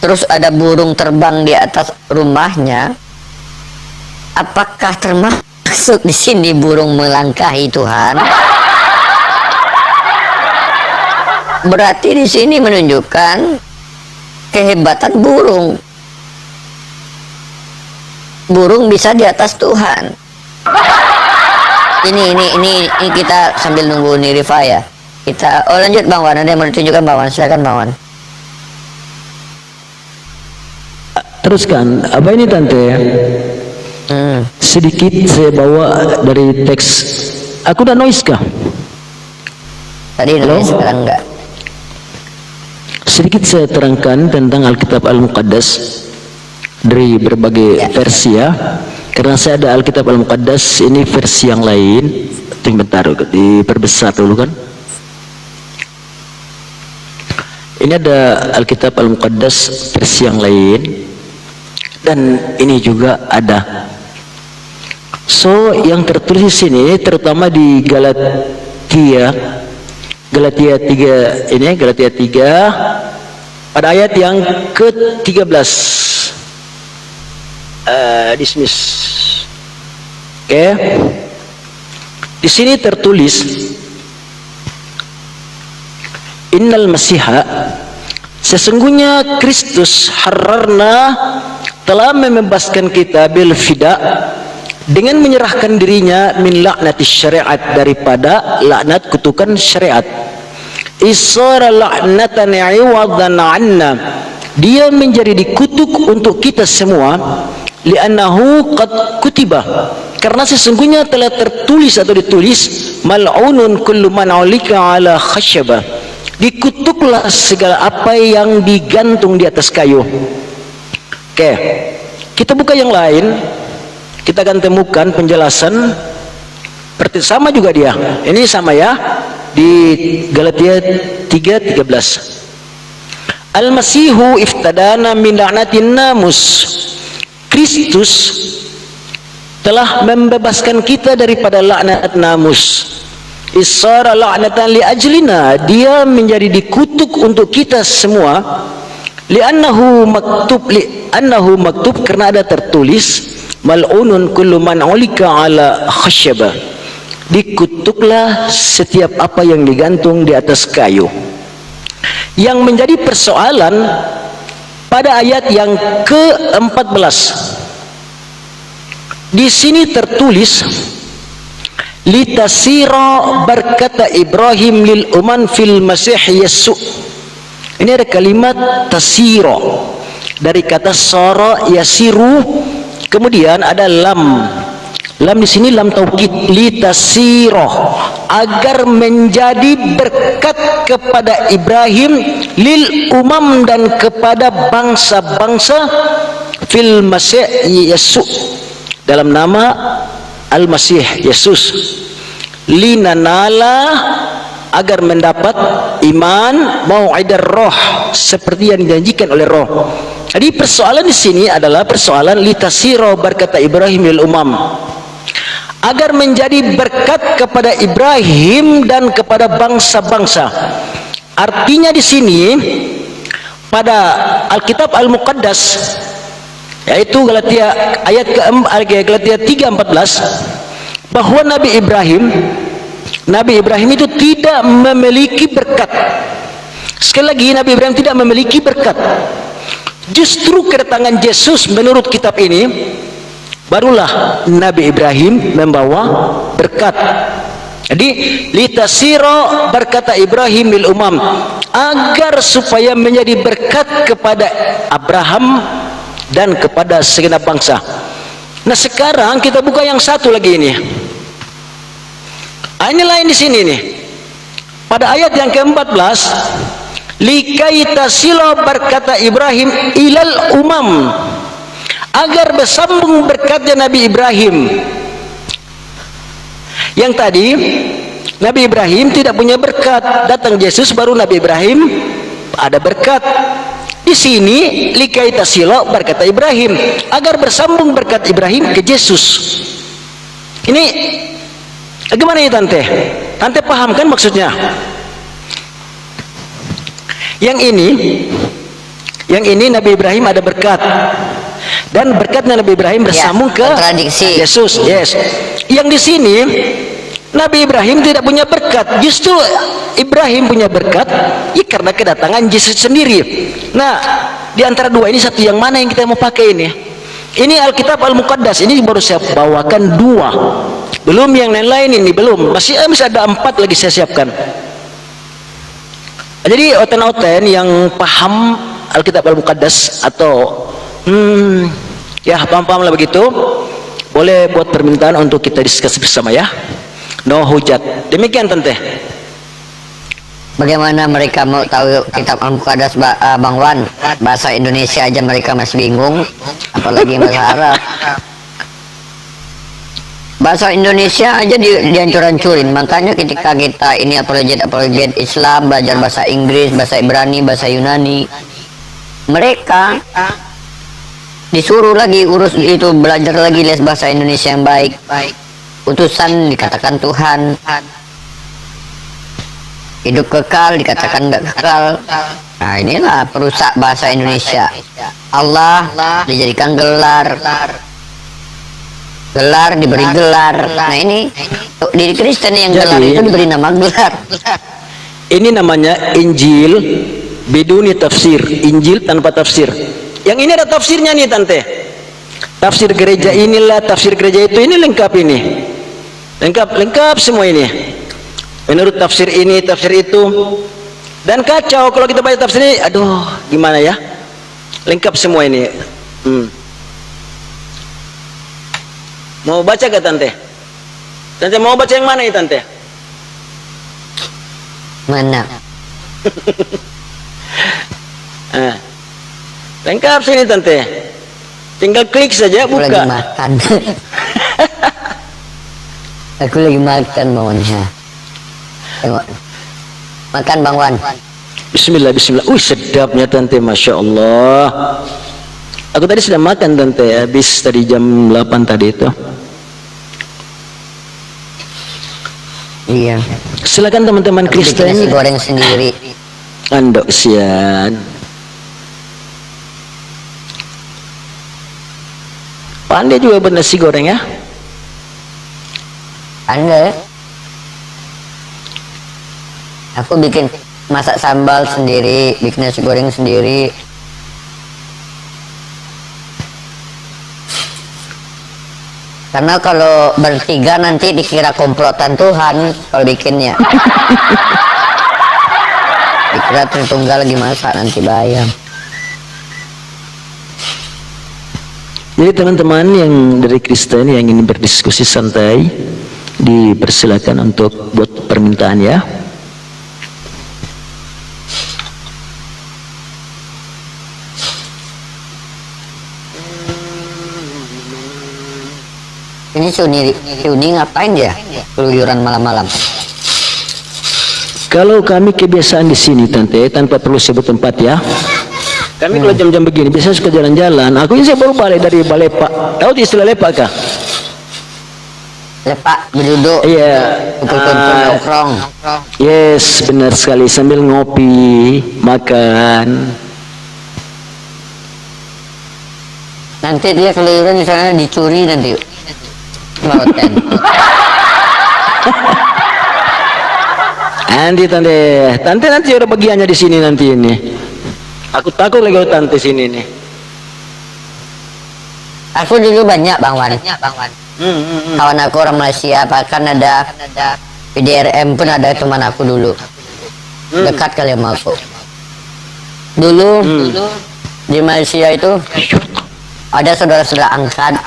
terus ada burung terbang di atas rumahnya, apakah termasuk di sini burung melangkahi Tuhan? berarti di sini menunjukkan kehebatan burung. Burung bisa di atas Tuhan. Ini kita sambil nunggu nih Rifa ya. Kita lanjut Bang Wan, ada yang mau ditunjukkan Bang Wan, silakan Bang Wan. Teruskan, apa ini Tante? Sedikit saya bawa dari teks. Aku udah noise kah? Tadi nulis, sekarang enggak. Sedikit saya terangkan tentang Alkitab Al-Muqaddas dari berbagai versi ya. Karena saya ada Alkitab Al-Muqaddas, ini versi yang lain. Bentar, diperbesar dulu kan. Ini ada Alkitab Al-Muqaddas versi yang lain. Dan ini juga ada. So, yang tertulis di sini terutama di Galatia 3 ini, Galatia 3 pada ayat yang ke-13. Dismiss. Oke. Di sini tertulis Innal Masiha, sesungguhnya Kristus hararna, telah membebaskan kita bil fida, dengan menyerahkan dirinya min laknati syariat, daripada laknat kutukan syariat. Isara laknatan iwadan anna, dia menjadi dikutuk untuk kita semua. Li'annahu qad kutiba, karena sesungguhnya telah tertulis atau ditulis, mal'unun kullu man 'alika 'ala khasyabah, dikutuklah segala apa yang digantung di atas kayu. Oke, kita buka yang lain, kita akan temukan penjelasan seperti sama juga dia. Ini sama ya, di Galatia 3:13. Al-Masihu iftadana min la'natin namus, Kristus telah membebaskan kita daripada laknat namus. Isara la'natan li ajlina, dia menjadi dikutuk untuk kita semua. Li'annahu maktub, karena ada tertulis, mal'unun kullu man 'ulika 'ala khasyabah, dikutuklah setiap apa yang digantung di atas kayu. Yang menjadi persoalan pada ayat yang ke-14, di sini tertulis, litasira, berkata Ibrahim lil uman fil masih Yesu. Ini ada kalimat tasiro dari kata sara yasiru, kemudian ada lam. Lam di sini lam taukid, litasiro, agar menjadi berkat kepada Ibrahim, lil umam, dan kepada bangsa-bangsa, fil masih Yesu, dalam nama Al-Masih Yesus, linanala, agar mendapat iman, mau'idar roh, seperti yang dijanjikan oleh roh. Jadi persoalan di sini adalah persoalan litasiro, berkata Ibrahim lil umam, agar menjadi berkat kepada Ibrahim dan kepada bangsa-bangsa. Artinya di sini pada Alkitab Al-Muqaddas, yaitu Galatia ayat Galatia 3:14, bahwa Nabi Ibrahim itu tidak memiliki berkat. Sekali lagi, Nabi Ibrahim tidak memiliki berkat. Justru kedatangan Yesus menurut kitab ini, barulah Nabi Ibrahim membawa berkat. Jadi litasiro, berkata Ibrahim lil umam, agar supaya menjadi berkat kepada Abraham dan kepada segenap bangsa. Nah, sekarang kita buka yang satu lagi ini. Ini lain di sini nih. Pada ayat yang ke-14, likaitasilo, berkata Ibrahim ilal umam, agar bersambung berkatnya Nabi Ibrahim. Yang tadi Nabi Ibrahim tidak punya berkat, datang Yesus baru Nabi Ibrahim ada berkat. Di sini likaitasilo, berkata Ibrahim, agar bersambung berkat Ibrahim ke Yesus. Ini bagaimana ya Tante? Tante paham kan maksudnya? Yang ini Nabi Ibrahim ada berkat, dan berkatnya Nabi Ibrahim bersambung ke kontradiksi. Yesus. Yes. Yang di sini Nabi Ibrahim tidak punya berkat. Justru Ibrahim punya berkat ya karena kedatangan Yesus sendiri. Nah, di antara dua ini satu yang mana yang kita mau pakai ini? Ini Alkitab Al-Muqaddas. Ini baru saya bawakan dua. Belum yang lain-lain ini, belum. Masih ada 4 lagi saya siapkan. Jadi oten-oten yang paham Alkitab Al-Muqaddas atau ya paham-paham lah begitu, boleh buat permintaan untuk kita diskusi bersama ya. No hujat. Demikian Tante. Bagaimana mereka mau tahu kitab Al-Muqaddas, Bang Wan? Bahasa Indonesia aja mereka masih bingung, apalagi bahasa Arab. Bahasa Indonesia aja dihancur-hancurin. Makanya ketika kita ini apologet Islam, belajar bahasa Inggris, bahasa Ibrani, bahasa Yunani, mereka disuruh lagi urus itu, belajar lagi les bahasa Indonesia yang baik. Utusan dikatakan Tuhan, hidup kekal dikatakan nggak kekal. Nah inilah perusak bahasa Indonesia. Allah dijadikan gelar, diberi gelar. Nah ini di Kristen yang gelar itu diberi nama gelar. Ini namanya Injil biduni tafsir, Injil tanpa tafsir. Yang ini ada tafsirnya nih Tante. Tafsir gereja inilah, tafsir gereja itu, ini lengkap ini. Lengkap semua ini. Menurut tafsir ini, tafsir itu. Dan kacau kalau kita baca tafsir ini, aduh gimana ya? Lengkap semua ini. Mau baca gak Tante? Tante mau baca yang mana nih Tante? Mana? Lengkap sini Tante. Tinggal klik saja, Aku lagi buka. makan. Aku lagi makan Bang Wan. Tengok. Makan Bang Wan. Bismillah, bismillah. Sedapnya Tante, Masya Allah. Aku tadi sudah makan Tante, habis tadi jam 8 tadi itu. Iya. Silakan teman-teman Aku bikin nasi Kristen. goreng sendiri. Andok sian. Pandai juga buat nasi goreng ya. Anda? Aku bikin masak sambal sendiri, bikin nasi goreng sendiri. Karena kalau bertiga nanti dikira komplotan Tuhan kalau bikinnya. Dikira Tritunggal lagi masak, nanti bayang. Jadi teman-teman yang dari Kristen yang ingin berdiskusi santai, dipersilakan untuk buat permintaan ya. Ini Suni ngapain dia? Keluyuran malam-malam. Kalau kami kebiasaan di sini Tante, tanpa perlu sebut tempat ya. Kami kalau jam-jam begini biasanya suka jalan-jalan. Aku ini saya baru balik dari Balepak. Tahu istilah lepak kah? Lepak berduduk. Iya. Kumpul-kumpul nongkrong. Yes, benar sekali, sambil ngopi, makan. Nanti dia keluyuran di sana dicuri nanti. Meroten. Tante nanti ada bagiannya di sini nanti ini. Aku takut lagi kalau Tante sini nih. Aku dulu banyak Bang Wan. Kawan aku orang Malaysia, bahkan ada PDRM pun ada teman aku dulu. Dekat kali sama aku. Dulu di Malaysia itu ada saudara-saudara angkat.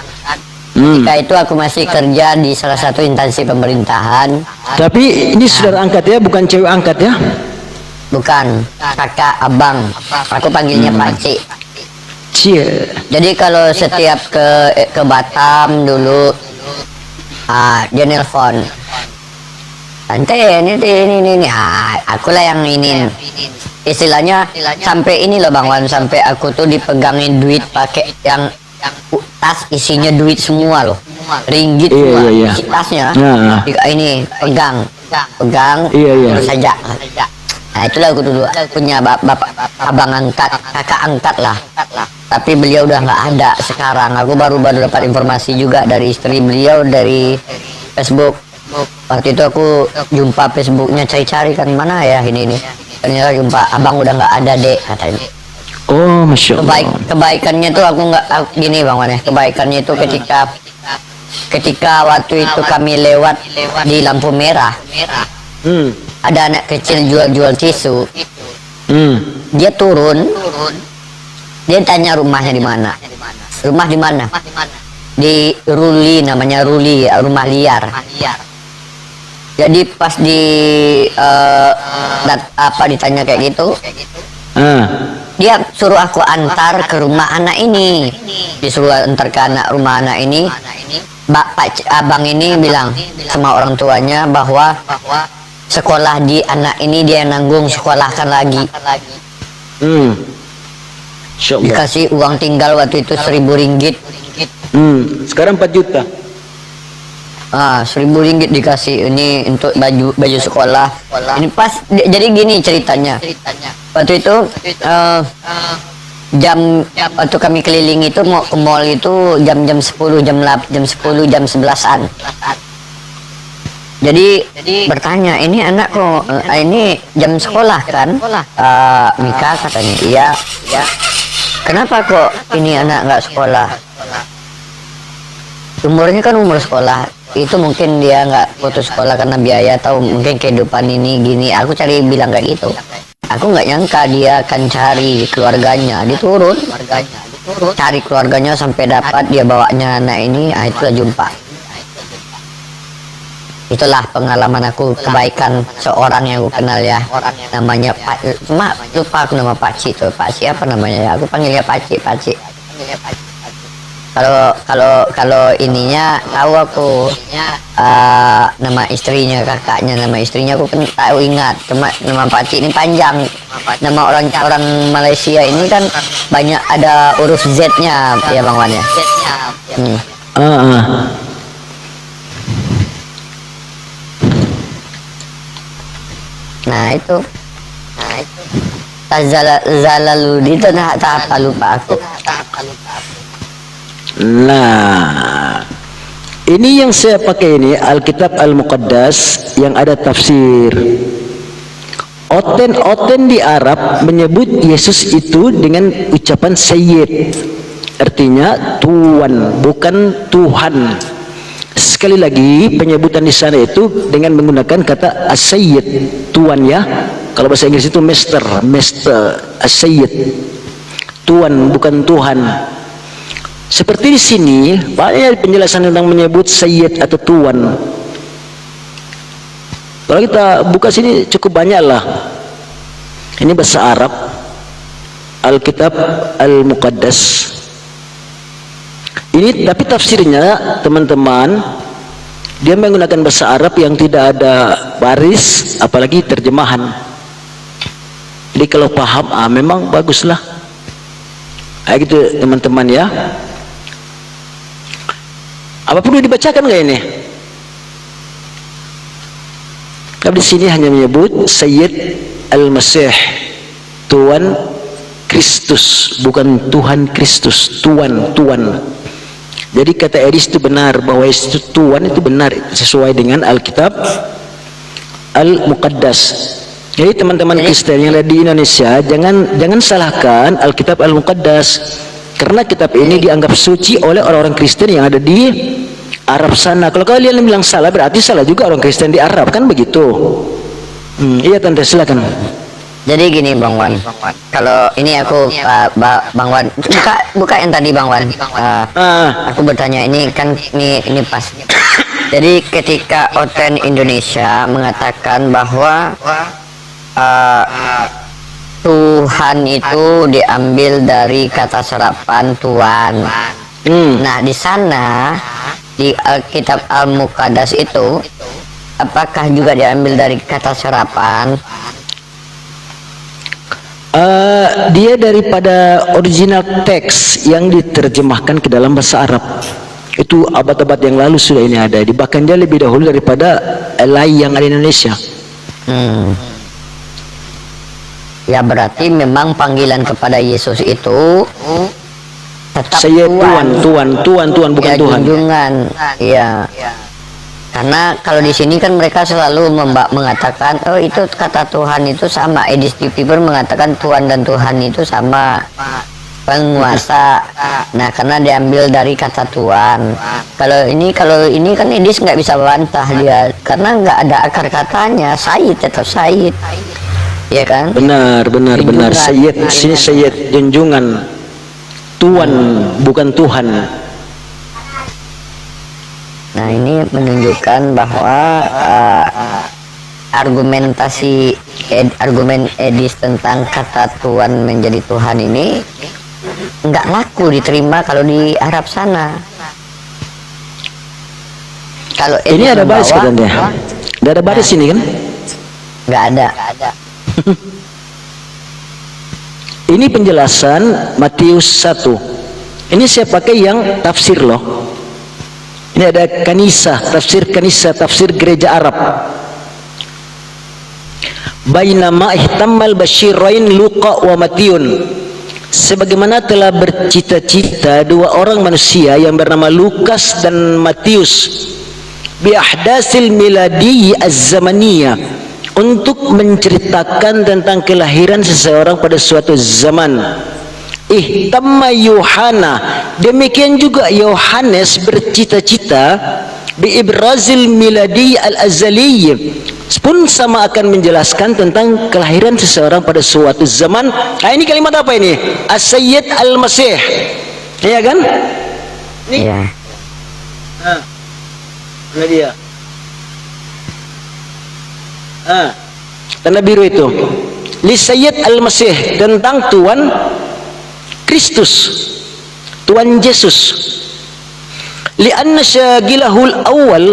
Ketika itu aku masih kerja di salah satu instansi pemerintahan. Tapi ini saudara angkat ya, bukan cewek angkat ya? Bukan, kakak, abang. Aku panggilnya Pakcik. Cie. Jadi kalau setiap ke Batam dulu, dia nelpon. Tante, ini. Akulah yang ini. Istilahnya sampai ini loh Bang Wan, sampai aku tuh dipegangin duit pakai yang tas isinya duit semua loh, ringgit semua, isi tasnya. Ini pegang, terus saja. Nah itulah aku dulu punya bapak abang angkat, kakak angkat lah. Tapi beliau udah nggak ada sekarang. Aku baru dapat informasi juga dari istri beliau dari Facebook. waktu itu aku jumpa Facebooknya, cari-cari kan mana ya ini. Ternyata jumpa abang udah nggak ada dek katanya. Oh, masya Allah. Kebaikannya tuh gini bang Wan ya, kebaikannya itu ketika waktu itu kami lewat di lampu merah, ada anak kecil jual tisu. Dia turun, dia tanya rumahnya di mana. Rumah di mana? Di Ruli, namanya Ruli, rumah liar. Jadi pas ditanya kayak gitu, dia suruh aku antar ke rumah anak ini. Disuruh antar ke rumah anak ini. Abang ini bilang sama orang tuanya bahwa sekolah di anak ini dia nanggung, sekolahkan lagi. Dikasih uang tinggal waktu itu 1.000 ringgit. Sekarang 4 juta. 1.000 ringgit dikasih ini untuk baju sekolah. Ini pas jadi gini ceritanya. Waktu itu waktu kami keliling itu mau ke mall itu jam 10, jam 11-an. Jadi bertanya, ini anak kok ini jam sekolah kan? Mika katanya, iya. Kenapa kok ini anak nggak sekolah? Umurnya kan umur sekolah. Itu mungkin dia nggak putus sekolah karena biaya atau mungkin kehidupan ini gini. Aku cari bilang kayak gitu. Aku nggak nyangka dia akan cari keluarganya. Dia turun, cari keluarganya sampai dapat, dia bawanya anak ini. Itulah jumpa. Itulah pengalaman aku, kebaikan seorang yang aku kenal ya. Namanya Pak, lupa aku nama Pak Cik tuh. Pak Cik apa namanya ya? Aku panggilnya Pak Cik. Kalau ininya tahu aku nama istrinya, kakaknya, nama istrinya aku kan tahu, ingat. Cuma nama Pak Cik ini panjang. Nama orang Malaysia ini kan banyak ada huruf Z-nya ya Bang Wan ya. Nah itu Zalaludi itu tak apa lupa aku. Nah, ini yang saya pakai ini Alkitab Al-Muqaddas yang ada tafsir. Oten di Arab menyebut Yesus itu dengan ucapan Sayyid, artinya tuan, bukan Tuhan. Sekali lagi penyebutan di sana itu dengan menggunakan kata as-sayyid, tuan ya. Kalau bahasa Inggris itu master, as-sayyid, tuan bukan Tuhan. Seperti di sini banyak penjelasan tentang menyebut sayyid atau tuan. Kalau kita buka sini cukup banyak lah. Ini bahasa Arab, Alkitab Al-Muqaddas. Ini tapi tafsirnya teman-teman, dia menggunakan bahasa Arab yang tidak ada baris, apalagi terjemahan. Jadi kalau paham, memang baguslah. Gitu teman-teman ya. Apa perlu dibacakan nggak ini? Tapi di sini hanya menyebut Sayyid Al-Masih, Tuan Kristus, bukan Tuhan Kristus, Tuan. Jadi kata Edis itu benar, bahwa itu Tuhan itu benar sesuai dengan Alkitab Al-Muqaddas. Jadi teman-teman Kristen yang ada di Indonesia, jangan salahkan Alkitab Al-Muqaddas, karena kitab ini dianggap suci oleh orang-orang Kristen yang ada di Arab sana. Kalau kalian bilang salah, berarti salah juga orang Kristen di Arab, kan begitu? Iya tante, silakan. Jadi gini Bang Wan, kalau ini aku Bang Wan buka yang tadi Bang Wan. Aku bertanya ini kan ini pas. Jadi ketika Oten Indonesia mengatakan bahwa Tuhan itu diambil dari kata serapan Tuhan. Nah di sana di Alkitab Al-Muqaddas itu apakah juga diambil dari kata serapan? Dia daripada original teks yang diterjemahkan ke dalam bahasa Arab. Itu abad-abad yang lalu sudah ini ada. Bahkan dia lebih dahulu daripada Lai yang ada di Indonesia. Ya berarti memang panggilan kepada Yesus itu tetap saya Tuhan, Tuhan bukan ya, Tuhan. Junjungan. Ya. Karena kalau di sini kan mereka selalu mengatakan, oh itu kata Tuhan itu sama. Edis Piper mengatakan Tuhan dan Tuhan itu sama, penguasa. Nah, karena diambil dari kata Tuhan. Kalau ini kan Edis nggak bisa bantah dia, karena nggak ada akar katanya. Sayyid atau Sayyid, ya kan? Benar. Junjungan. Sayyid, sini Sayyid junjungan. Tuan, bukan Tuhan. Nah, ini menunjukkan bahwa argumen Edis tentang kata Tuhan menjadi Tuhan ini nggak laku diterima kalau di Arab sana. Kalau Ini ada baris membawa, katanya. Tidak ada baris ini kan? nggak ada. Ini penjelasan Matius 1. Ini saya pakai yang tafsir loh. Ini ada Kanisah, tafsir gereja Arab. Bainama ihtammal basyirain Luqa wa Matiun. Sebagaimana telah bercita-cita dua orang manusia yang bernama Lukas dan Matius bi ahdasil miladi az-zamaniyah, untuk menceritakan tentang kelahiran seseorang pada suatu zaman. Ihtamma Yohana, demikian juga Yohanes bercita-cita bi ibrazil miladi al-azali, pun sama akan menjelaskan tentang kelahiran seseorang pada suatu zaman. Nah, ini kalimat apa ini? As-Sayyid al-Masih, ya kan? Ya. Mana dia? Tanda biru itu. Li Sayyid al-Masih, tentang Tuhan Kristus, Tuhan Yesus. Li'anna syagilahul awal,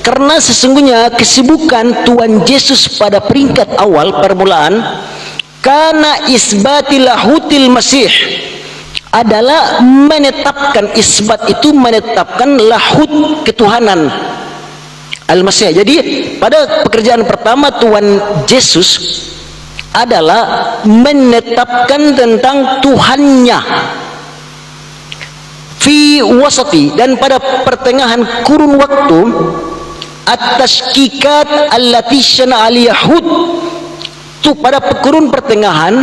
karena sesungguhnya kesibukan Tuhan Yesus pada peringkat awal permulaan, karena isbatil lahutil Masih, adalah menetapkan, isbat itu menetapkan lahut ketuhanan al-Masih. Jadi pada pekerjaan pertama Tuhan Yesus adalah menetapkan tentang Tuhannya fi wasati, dan pada pertengahan kurun waktu at-tashkikat allati syana al-yahud, itu pada kurun pertengahan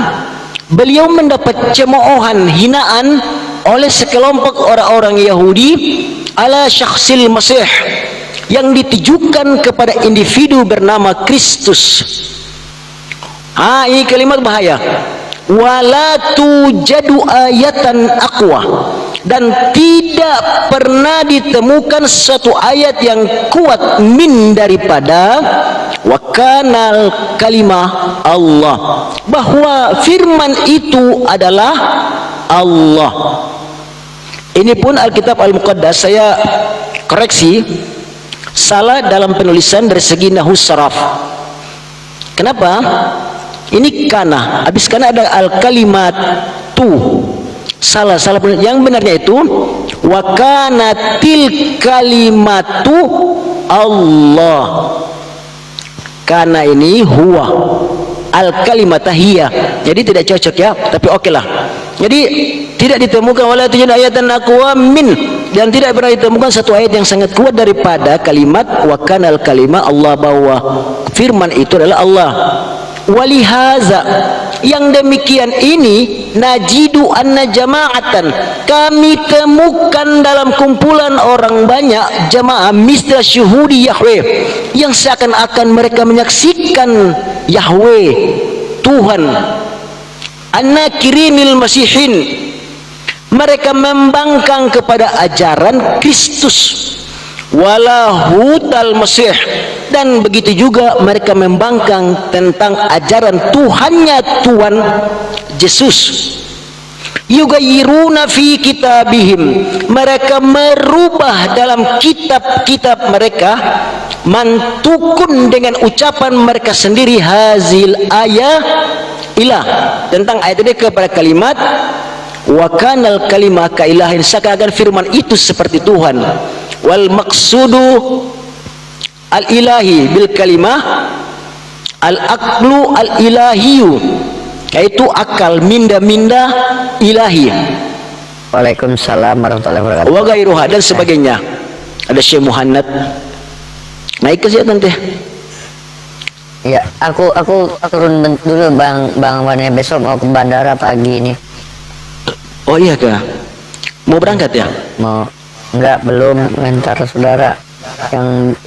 beliau mendapat cemoohan, hinaan oleh sekelompok orang-orang Yahudi ala syakhsil Masih, yang ditujukan kepada individu bernama Kristus. Ini kalimat bahaya. Wala tujadu ayatan aqwa, dan tidak pernah ditemukan satu ayat yang kuat min daripada wakanal kalimah Allah, bahwa firman itu adalah Allah. Ini pun Alkitab Al-Muqaddas saya koreksi, salah dalam penulisan dari segi nahwu saraf. Kenapa? Ini kana, habis kana ada al-kalimat tu. Salah yang benarnya itu wa kanatil kalimatu Allah. Kana ini huwa, al-kalimata hiya. Jadi tidak cocok ya, tapi oke lah. Jadi tidak ditemukan wala tujad ayatan aqwa min, dan tidak pernah ditemukan satu ayat yang sangat kuat daripada kalimat wa kanal kalimah Allah, bahwa firman itu adalah Allah. Walihaza, yang demikian ini najidu anna jama'atan, kami temukan dalam kumpulan orang banyak jamaah misla syuhudi Yahweh, yang seakan-akan mereka menyaksikan Yahweh Tuhan. Anna kirinil masihin, mereka membangkang kepada ajaran Kristus. Walahutal Masih, dan begitu juga mereka membangkang tentang ajaran Tuhannya Tuhan Yesus. Yugayiruna fi kitabihim, mereka merubah dalam kitab-kitab mereka mantukun dengan ucapan mereka sendiri hazil ayat ilah, tentang ayat ini kepada kalimat wa kanal kalimah ka ilahin, seakan-akan firman itu seperti Tuhan. Wal maqsudu al ilahi bil kalimah al aqlu al ilahiyu, yaitu akal, minda ilahi. Waalaikumsalam warahmatullahi wabarakatuh. Wa ghairuha, dan sebagainya. Ada Syekh Muhammad Naik ke situ nanti. Ya, aku turun dulu Bang Wane, besok mau ke bandara pagi ini. Oh iya kah? Mau berangkat ya? Mau enggak, belum, ngantar saudara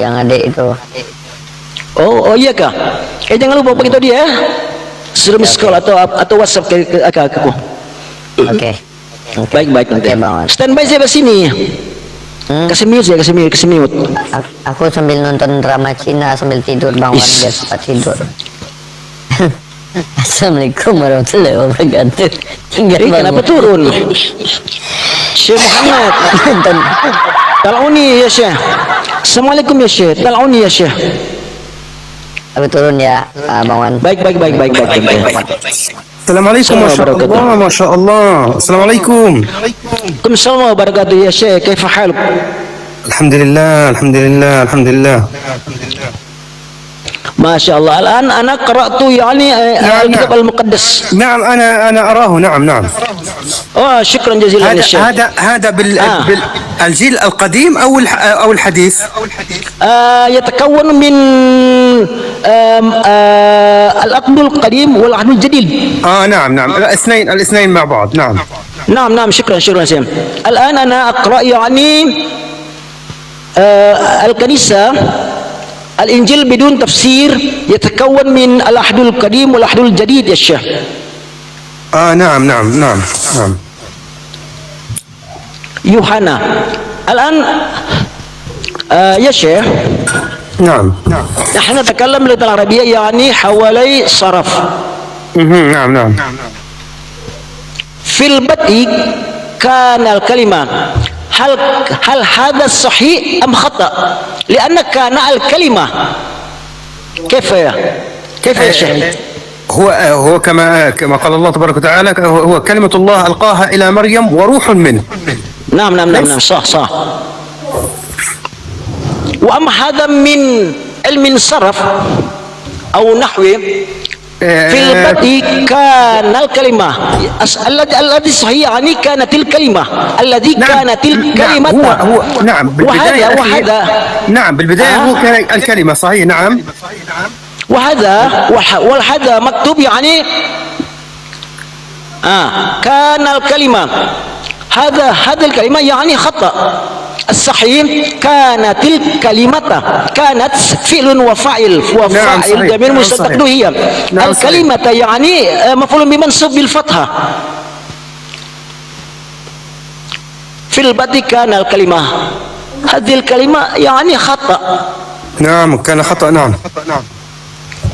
yang adik itu. Oh iya kah? Jangan lupa begitu dia. Suruh miss call atau WhatsApp ke aku. Oke. Baik nanti. Oke, Bang Wan. Standby saya di sini. Kasih mute. Aku sambil nonton drama Cina sambil tidur Bang Wan, biar cepat tidur. Assalamualaikum warahmatullahi wabarakatuh. Tinggal Kenapa turun? Syekh Muhammad. nonton. Tal'uni ya Syekh. Assalamualaikum ya Syekh. Tal'uni ya Syekh. Aku turun ya, Bang Wan. Baik. Assalamualaikum warahmatullahi wabarakatuh. Assalamualaikum. Waalaikumsalam wabarakatuh ya Syekh. Kaifa haluk? Alhamdulillah. ما شاء الله. الآن أنا قرأت يعني الكتاب المقدس. نعم أنا أراه. نعم. شكرا جزيلا يا شيخ. هذا بالجيل القديم أو الحديث؟ يتكون من العقد القديم والعهد الجديد. نعم الاثنين مع بعض. نعم شكرا سيم. الآن أنا أقرأ يعني الكنيسة الإنجيل بدون تفسير يتكون من العهد القديم والعهد الجديد يا شيخ. نعم. يوحنا الآن يا شيخ. نعم. نحن نتكلم باللغة العربية يعني حوالي صرف. نعم. في البدء كان الكلمة. هل هذا صحيح أم خطأ؟ لأن كان الكلمة كيف يا شيخ؟ هو كما قال الله تبارك وتعالى، هو كلمة الله ألقاها إلى مريم وروح منه. نعم صح. وأما هذا من علم صرف أو نحوي. في البدء كان الكلمة الذي صحيح يعني كانت الكلمة الذي كانت الكلمة. هو نعم بالبداية. وهذا نعم بالبداية هو كان الكلمة صحيح. نعم. وهذا مكتوب يعني كان الكلمة. هذا الكلمة يعني خطأ. الصحيح كانت الكلمة، كانت فعل وفاعل ضمير مستتر هي. الكلمة يعني مفعول بمنصوب بالفتحة. في البدء كان الكلمة. هذه الكلمة يعني خطأ. نعم كان خطأ. نعم.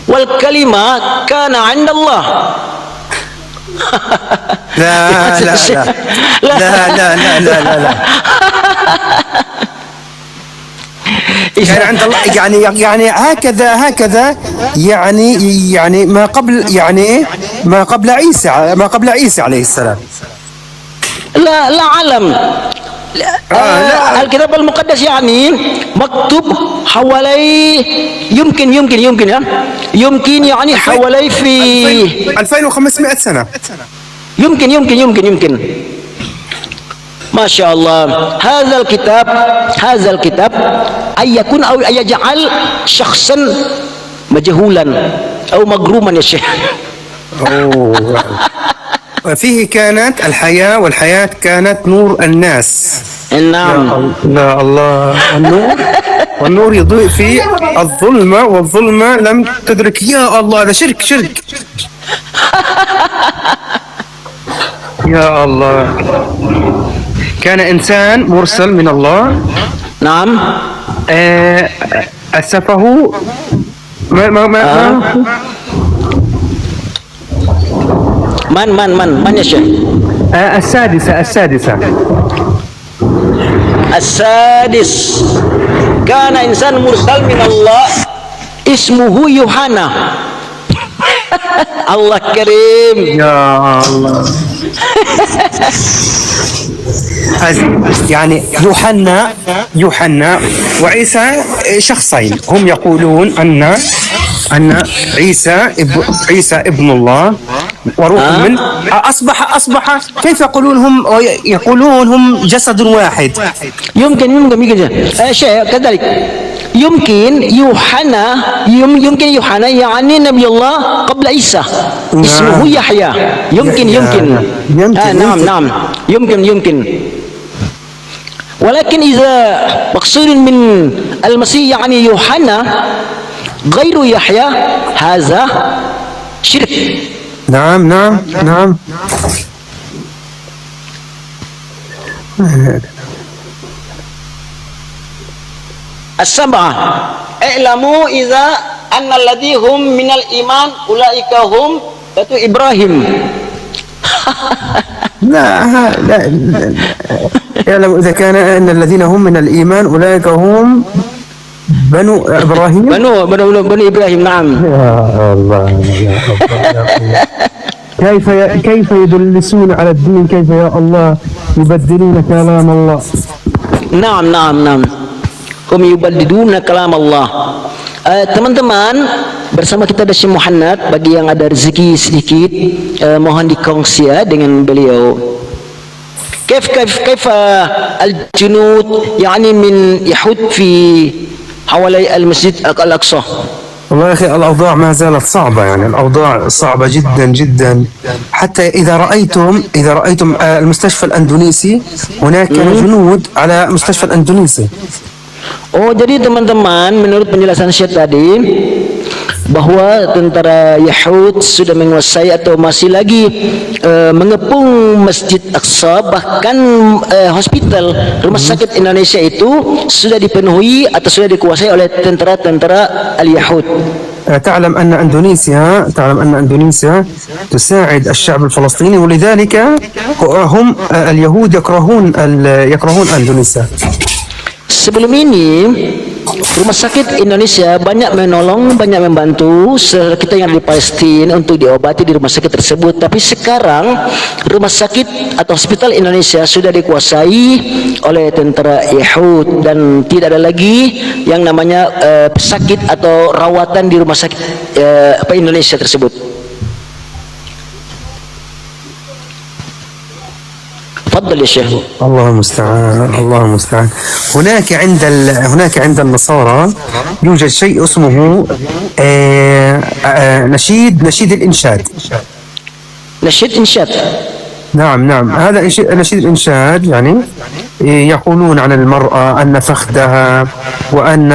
والكلمة كان عند الله. لا. كان عند الله يعني هكذا يعني ما قبل عيسى عليه السلام. لا علم. الكتاب المقدس يعني مكتوب حوالي يمكن يعني حوالي في 2500 سنة. يمكن ما شاء الله. هذا الكتاب أن يكون أو أن يجعل شخصا مجهولا أو مجروما يا شيخ. فيه كانت الحياة، والحياة كانت نور الناس. نعم. لا الله. والنور يضيء في الظلمة، والظلمة لم تدرك. يا الله، هذا شرك. يا الله. كان إنسان مرسل من الله. نعم. أسفه من يا شيخ؟ السادس كان إنسان مرسل من الله اسمه يوحنا. الله كريم. يا الله. يعني يوحنا وعيسى شخصين. هم يقولون أن عيسى ابن الله وروح منه. أصبح كيف يقولون هم جسد واحد. يمكن شيء كذلك. يمكن يوحنا يمكن يوحنا يعني نبي الله قبل عيسى اسمه يحيى يمكن نعم يمكن ولكن إذا مقصود من المسيح يعني يوحنا غير يحيى هذا شرك. نعم. السبعة اعلموا إذا أن الذي هم من الإيمان أولئك هم إبراهيم. لا يعلم إذا كان أن الذين هم من الإيمان أولئك هم بنو إبراهيم. بنو إبراهيم. نعم. يا الله كيف يدلسون على الدين، كيف يا الله يبدلون كلام الله. نعم هم يبدلون كلام الله. Teman-teman, bersama kita ada Syekh Muhammad. Bagi yang ada rezeki sedikit, mohon dikongsi ya dengan beliau. كيف الجنود يعني من يحود في حوالي المسجد الأقصى. والله يا أخي الأوضاع ما زالت صعبة، يعني الأوضاع صعبة جدا حتى إذا رأيتم المستشفى الأندونيسي هناك جنود على مستشفى الأندونيسي. Oh, jadi teman-teman, menurut penjelasan Syekh tadi bahwa tentara Yahud sudah menguasai atau masih lagi mengepung Masjid Aqsa, bahkan hospital rumah sakit Indonesia itu sudah dipenuhi atau sudah dikuasai oleh tentara-tentara al-Yahud. تعلم أن أندونيسيا تساعد الشعب الفلسطيني، ولذلك هم اليهود يكرهون أندونيسيا. Sebelum ini rumah sakit Indonesia banyak menolong, banyak membantu kita yang di Palestina untuk diobati di rumah sakit tersebut. Tapi sekarang rumah sakit atau hospital Indonesia sudah dikuasai oleh tentara Yahud dan tidak ada lagi yang namanya pesakit atau rawatan di rumah sakit Indonesia tersebut. تفضل يا شيخ. الله المستعان. هناك عند النصارى يوجد شيء اسمه نشيد الإنشاد. نشيد إنشاد. نعم هذا نشيد الإنشاد، يعني يقولون عن المرأة أن فخذها وأن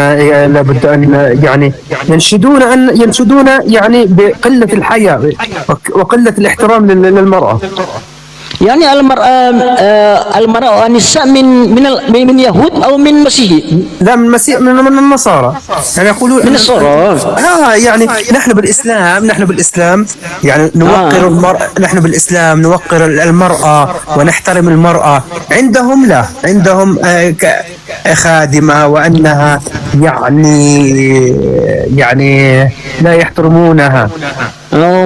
لابد أن يعني ينشدون يعني بقلة الحياء وقلة الاحترام للمرأة. يعني المرأة والنساء من يهود أو من مسيحي؟ لا، من النصارى. يعني يقولون من النصارى. يعني نحن بالإسلام يعني نوقر المرأة، نحن بالإسلام نوقر المرأة ونحترم المرأة. عندهم لا، عندهم خادمة وأنها يعني لا يحترمونها.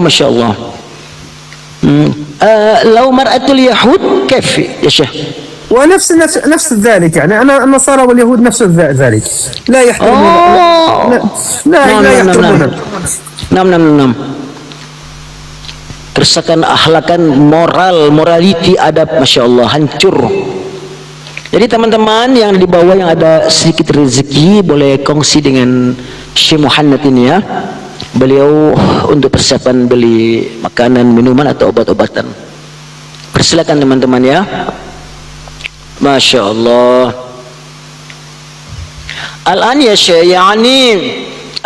ما شاء الله. لو مرأة اليهود كيف يا شيخ؟ ونفس ذلك، يعني أنا النصارى واليهود نفس ذلك، لا يحترمون. لا يحترمون. نعم. Kerusakan akhlakan morality adab, masya Allah, hancur. Jadi teman-teman yang di bawah yang ada sedikit rezeki boleh kongsi dengan Syekh Muhammad ini ya. Beliau untuk persiapan beli makanan, minuman atau obat-obatan. Persilakan teman-teman ya. Masya Allah. Al-an ya Syekh, yani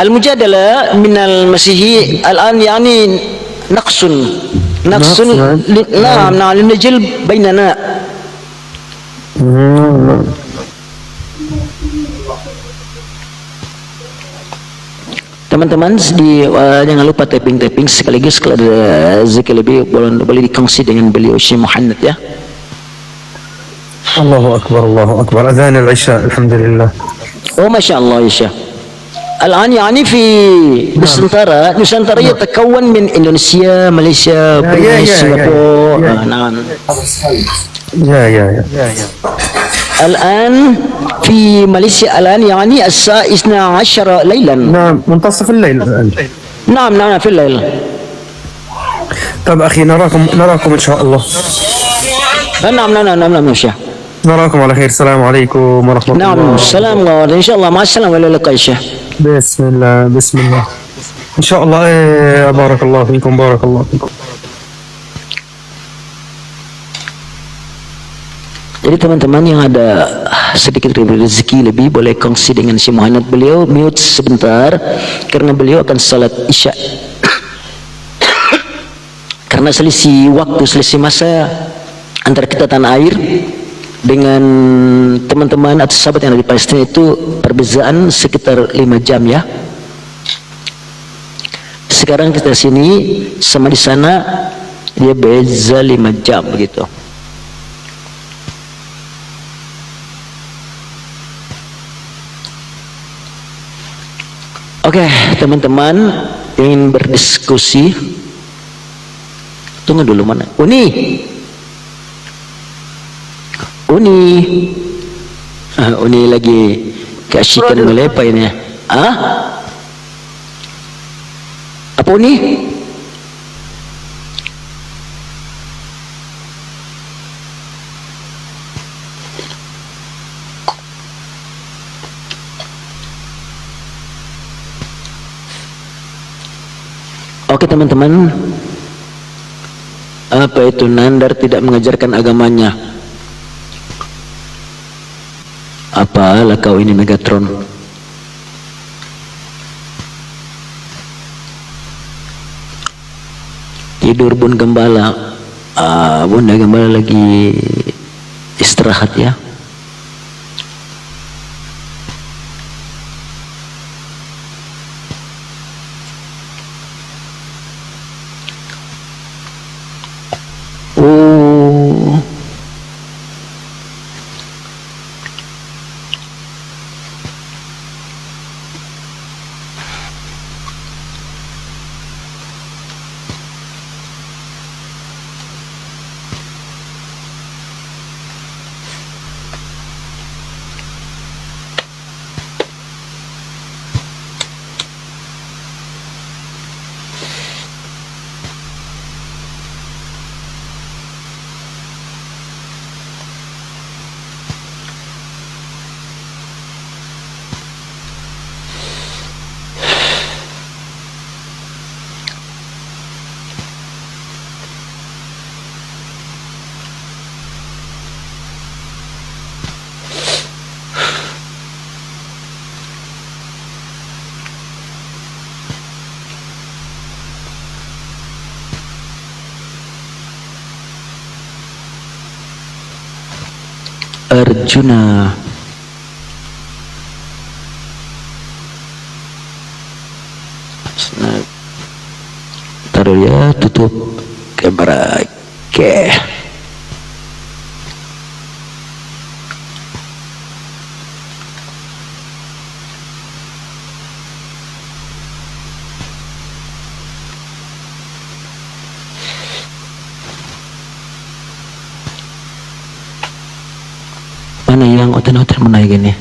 al-mujadalah min al-masihi al-an yani naqsun linajil bainana. Teman-teman jangan lupa tapping sekaligus kalau ada zikir lebih boleh dikongsi dengan beliau Syekh Muhammad ya. Allahu Akbar. Adhan al-Isha, alhamdulillah. Oh masya Allah ya Syekh. الآن يعني في Nusantara يتكون من إندونيسيا، ماليزيا، برunei، سنغافورة. نعم. يا الآن في ماليزيا الآن يعني الساعة 12 ليلا. نعم، منتصف الليل الآن. نعم في الليل. طب أخي نراكم إن شاء الله. نعم يا شيخ. نراكم على خير. السلام عليكم ورحمة نعم الله. السلام عليكم إن شاء الله مع السلامة إلى اللقاء يا Syekh. بسم الله بسم الله. إن شاء الله. بارك الله فيكم بارك الله فيكم. Jadi teman-teman yang ada sedikit rezeki lebih boleh kongsi dengan si Muhammad. Beliau mute sebentar karena beliau akan salat isya. Karena selisih waktu, selisih masa antara kita tanah air dengan teman-teman atau sahabat yang ada di Palestina itu perbezaan sekitar 5 jam ya. Sekarang kita sini sama di sana dia beza 5 jam begitu. Oke, teman-teman ingin berdiskusi. Tunggu dulu, mana? Uni. Uni lagi keasyikan melepa ini. Apa Uni? Oke teman-teman, apa itu Nandar tidak mengajarkan agamanya? Apalah kau ini Megatron? Tidur Bun Gembala. Bunda Gembala lagi istirahat ya. Oh, Arjuna. Taruh ya, tutup kamera. Oke. Mana yang hotel-hotel menaik ini?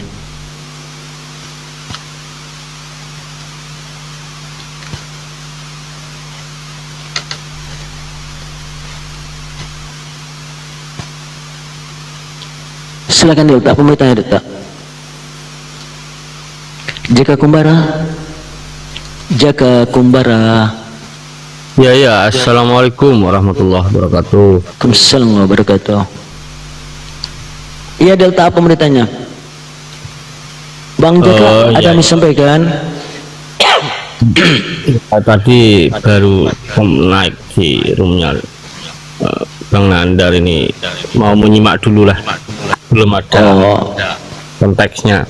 Silakan Delta, apa mau tanya Delta? Jaka Kumbara. Ya, assalamualaikum warahmatullahi wabarakatuh. Waalaikumsalam warahmatullahi wabarakatuh. Iya Delta, apa mau ditanya? Bang Jaka, ada yang disampaikan? Tadi baru naik di roomnya Bang Nandar ini, mau menyimak dulu lah, belum ada konteksnya.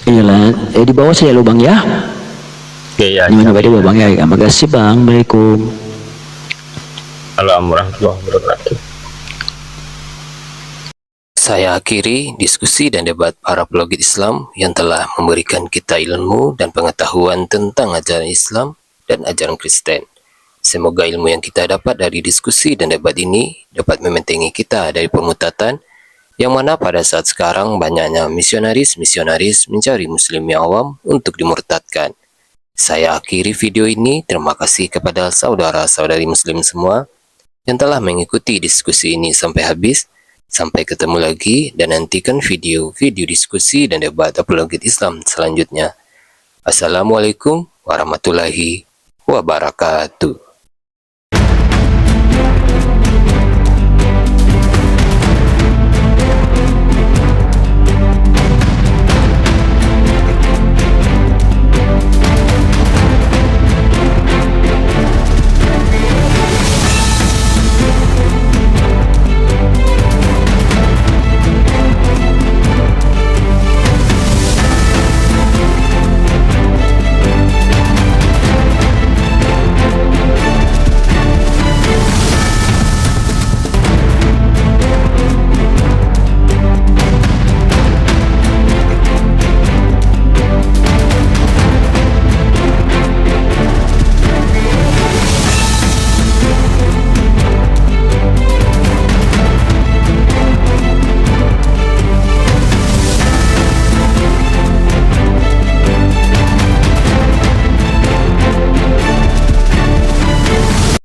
Iyalah, di bawah saya lo Bang ya. Oke ya. Gimana Pak Bang ya? Terima kasih Bang. Assalamualaikum. Assalamualaikum warahmatullahi wabarakatuh. Saya akhiri diskusi dan debat para pelogit Islam yang telah memberikan kita ilmu dan pengetahuan tentang ajaran Islam dan ajaran Kristen. Semoga ilmu yang kita dapat dari diskusi dan debat ini dapat membentengi kita dari permutatan, yang mana pada saat sekarang banyaknya misionaris mencari muslim yang awam untuk dimurtadkan. Saya akhiri video ini. Terima kasih kepada saudara-saudari muslim semua yang telah mengikuti diskusi ini sampai habis. Sampai ketemu lagi dan nantikan video-video diskusi dan debat apologet Islam selanjutnya. Assalamualaikum warahmatullahi wabarakatuh.